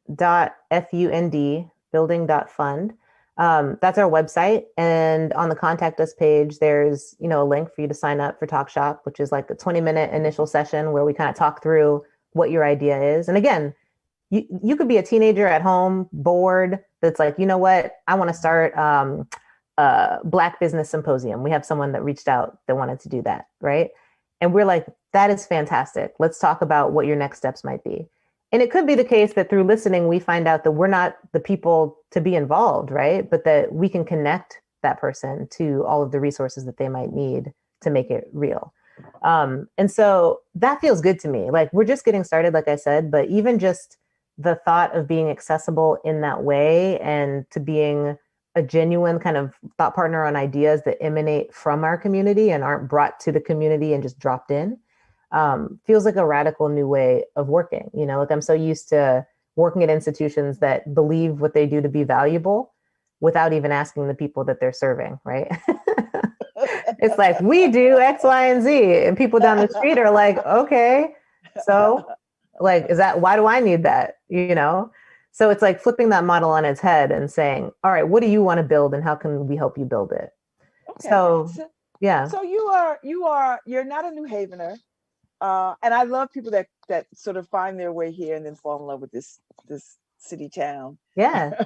building.fund, that's our website. And on the contact us page, there's, a link for you to sign up for Talk Shop, which is like a 20-minute initial session where we kind of talk through what your idea is. And again, you could be a teenager at home, bored, that's like, you know what, I want to start Black Business Symposium. We have someone that reached out that wanted to do that, right? And we're like, that is fantastic. Let's talk about what your next steps might be. And it could be the case that through listening, we find out that we're not the people to be involved, right? But that we can connect that person to all of the resources that they might need to make it real. And so that feels good to me. Like, we're just getting started, like I said, but even just the thought of being accessible in that way and to being a genuine kind of thought partner on ideas that emanate from our community and aren't brought to the community and just dropped in, feels like a radical new way of working. You know, like, I'm so used to working at institutions that believe what they do to be valuable without even asking the people that they're serving, right? It's like, we do X, Y, and Z. And people down the street are like, okay, so like, why do I need that? You know? So it's like flipping that model on its head and saying, all right, what do you want to build and how can we help you build it? Okay. So yeah. So you're not a New Havener. And I love people that sort of find their way here and then fall in love with this city town. Yeah.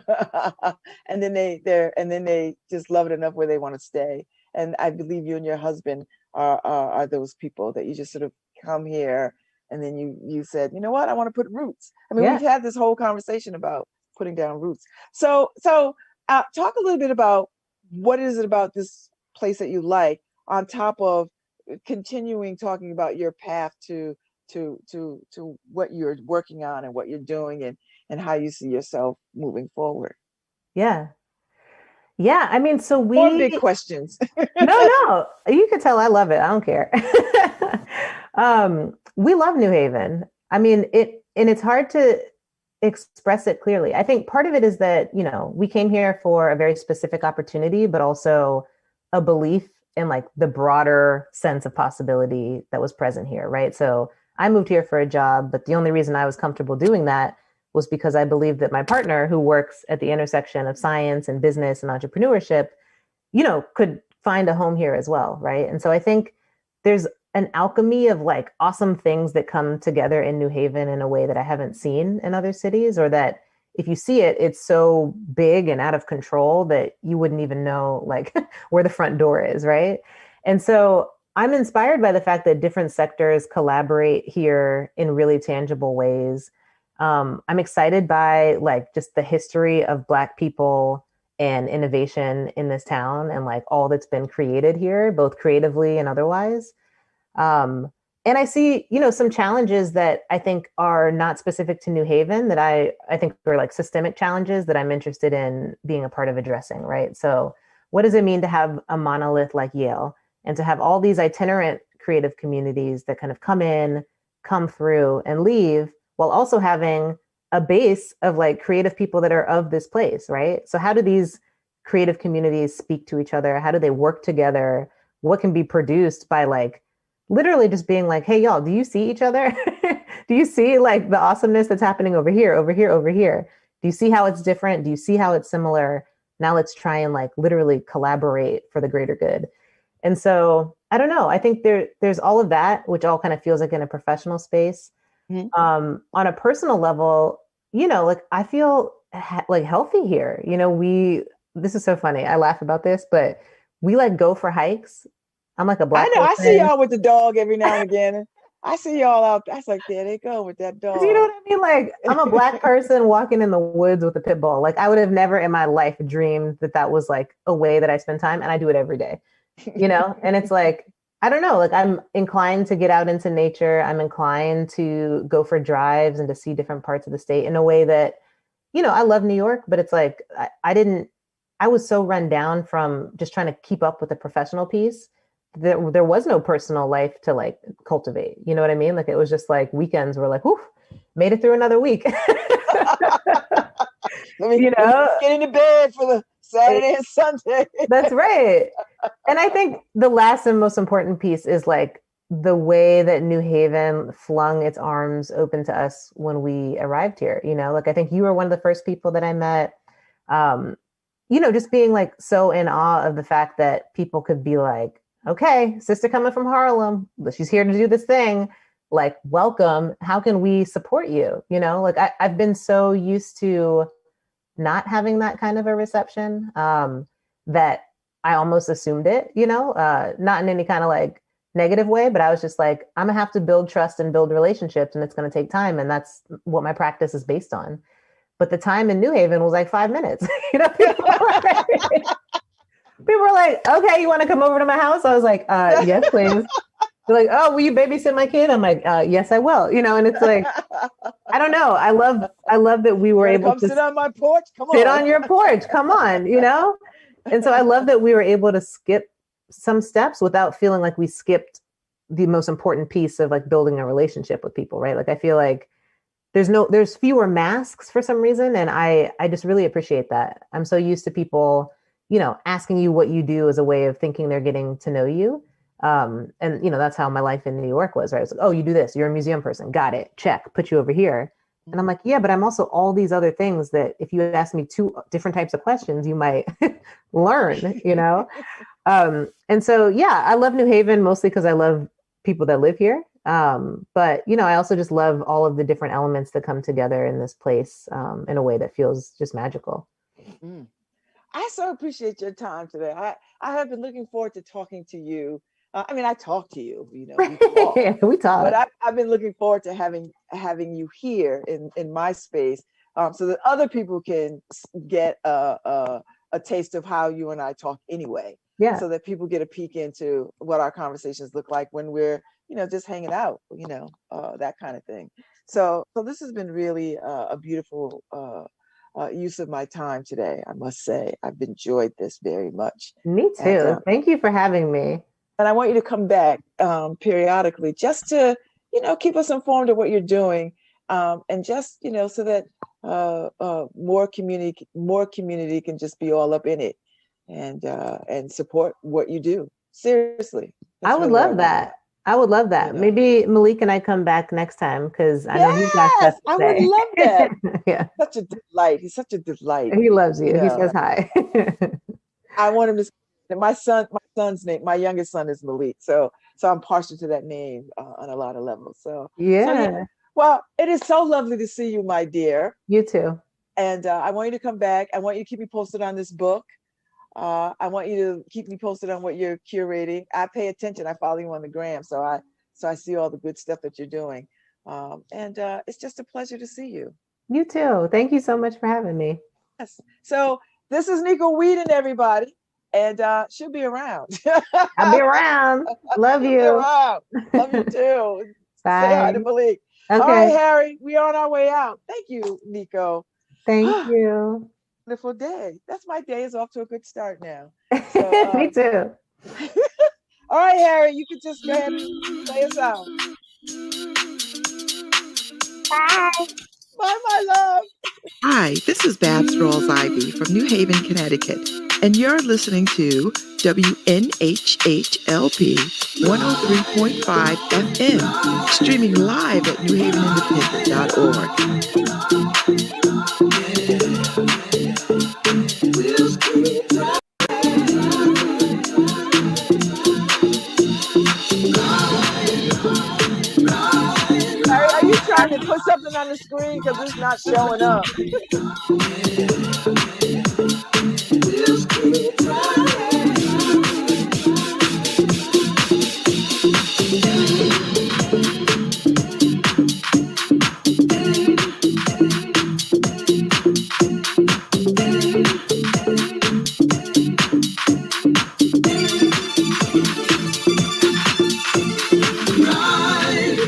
And then they just love it enough where they want to stay. And I believe you and your husband are those people that you just sort of come here and then you said, you know what, I want to put roots. I mean, we've had this whole conversation about putting down roots. So talk a little bit about what is it about this place that you like, on top of continuing talking about your path to what you're working on and what you're doing and how you see yourself moving forward. Yeah. Yeah, I mean, so More big questions. No, you can tell I love it. I don't care. We love New Haven. I mean, it's hard to express it clearly. I think part of it is that, you know, we came here for a very specific opportunity, but also a belief in like the broader sense of possibility that was present here, right? So I moved here for a job, but the only reason I was comfortable doing that was because I believed that my partner, who works at the intersection of science and business and entrepreneurship, you know, could find a home here as well, right? And so I think there's an alchemy of like awesome things that come together in New Haven in a way that I haven't seen in other cities, or that if you see it, it's so big and out of control that you wouldn't even know like where the front door is, right? And so I'm inspired by the fact that different sectors collaborate here in really tangible ways. I'm excited by like just the history of Black people and innovation in this town and like all that's been created here, both creatively and otherwise. And I see, you know, some challenges that I think are not specific to New Haven that I think are like systemic challenges that I'm interested in being a part of addressing, right? So what does it mean to have a monolith like Yale and to have all these itinerant creative communities that kind of come in, come through and leave, while also having a base of like creative people that are of this place, right? So how do these creative communities speak to each other? How do they work together? What can be produced by like literally just being like, hey, y'all, do you see each other? Do you see like the awesomeness that's happening over here, over here, over here? Do you see how it's different? Do you see how it's similar? Now let's try and like literally collaborate for the greater good. And so I don't know. I think there's all of that, which all kind of feels like in a professional space. Mm-hmm. On a personal level, you know, like I feel like healthy here. You know, this is so funny. I laugh about this, but we like go for hikes. I'm like a Black I know. person. I see y'all with the dog every now and again. I see y'all out. I was like, there they go with that dog. You know what I mean? Like, I'm a Black person walking in the woods with a pit bull. Like, I would have never in my life dreamed that was like a way that I spend time, and I do it every day. You know, and it's like, I don't know, like I'm inclined to get out into nature. I'm inclined to go for drives and to see different parts of the state in a way that, you know, I love New York, but it's like, I was so run down from just trying to keep up with the professional piece that there was no personal life to like cultivate. You know what I mean? Like, it was just like weekends were like, whew, made it through another week. You know, get into bed for the Saturday and Sunday. That's right. And I think the last and most important piece is like the way that New Haven flung its arms open to us when we arrived here. You know, like I think you were one of the first people that I met, you know, just being like so in awe of the fact that people could be like, okay, sister coming from Harlem, she's here to do this thing. Like, welcome. How can we support you? You know, like I've been so used to not having that kind of a reception that I almost assumed it, not in any kind of like negative way, but I was just like, I'm gonna have to build trust and build relationships, and it's gonna take time, and that's what my practice is based on. But the time in New Haven was like 5 minutes. People were like, okay, you want to come over to my house? I was like, yes, please. They're like, oh, will you babysit my kid? I'm like, yes, I will. And it's like, I don't know. I love that we were able to sit on my porch. Sit on your porch. Come on, And so I love that we were able to skip some steps without feeling like we skipped the most important piece of like building a relationship with people, right? Like I feel like there's fewer masks for some reason. And I just really appreciate that. I'm so used to people, asking you what you do as a way of thinking they're getting to know you. And that's how my life in New York was, right? I was like, oh, you do this. You're a museum person. Got it. Check. Put you over here. And I'm like, yeah, but I'm also all these other things that if you ask me 2 different types of questions, you might learn, And so, yeah, I love New Haven mostly because I love people that live here. But, I also just love all of the different elements that come together in this place in a way that feels just magical. Mm. I so appreciate your time today. I have been looking forward to talking to you. I talk to you, we talk. We talk. But I've been looking forward to having you here in my space, so that other people can get a taste of how you and I talk anyway. Yeah. So that people get a peek into what our conversations look like when we're, just hanging out, that kind of thing. So this has been really a beautiful use of my time today. I must say, I've enjoyed this very much. Me too. And, thank you for having me. And I want you to come back periodically just to, keep us informed of what you're doing, and just, so that more community can just be all up in it and support what you do. Seriously. I would love that. I would love that. Maybe Malik and I come back next time because I know he's got stuff to say. I would love that. Yeah. Such a delight. He's such a delight. He loves you. He says hi. I want him to. My son's name, my youngest son is Malik. So I'm partial to that name on a lot of levels. So yeah. Well, it is so lovely to see you, my dear. You too. And I want you to come back. I want you to keep me posted on this book. I want you to keep me posted on what you're curating. I pay attention. I follow you on the gram. So I see all the good stuff that you're doing. And it's just a pleasure to see you. You too. Thank you so much for having me. Yes. So this is Nico Wheadon, everybody. And she'll be around. I'll be around. Love you. Love you too. Bye. Say hi to Malik. Okay. All right, Harry, we are on our way out. Thank you, Nico. Thank you. Wonderful day. That's my day is off to a good start now. So, me too. All right, Harry, you can just go ahead and play us out. Bye. Bye, my love. Hi, this is Babz Rawls-Ivy from New Haven, Connecticut, and you're listening to WNHHLP 103.5 FM, streaming live at newhavenindependent.org. Are you trying to put something on the screen because it's not showing up?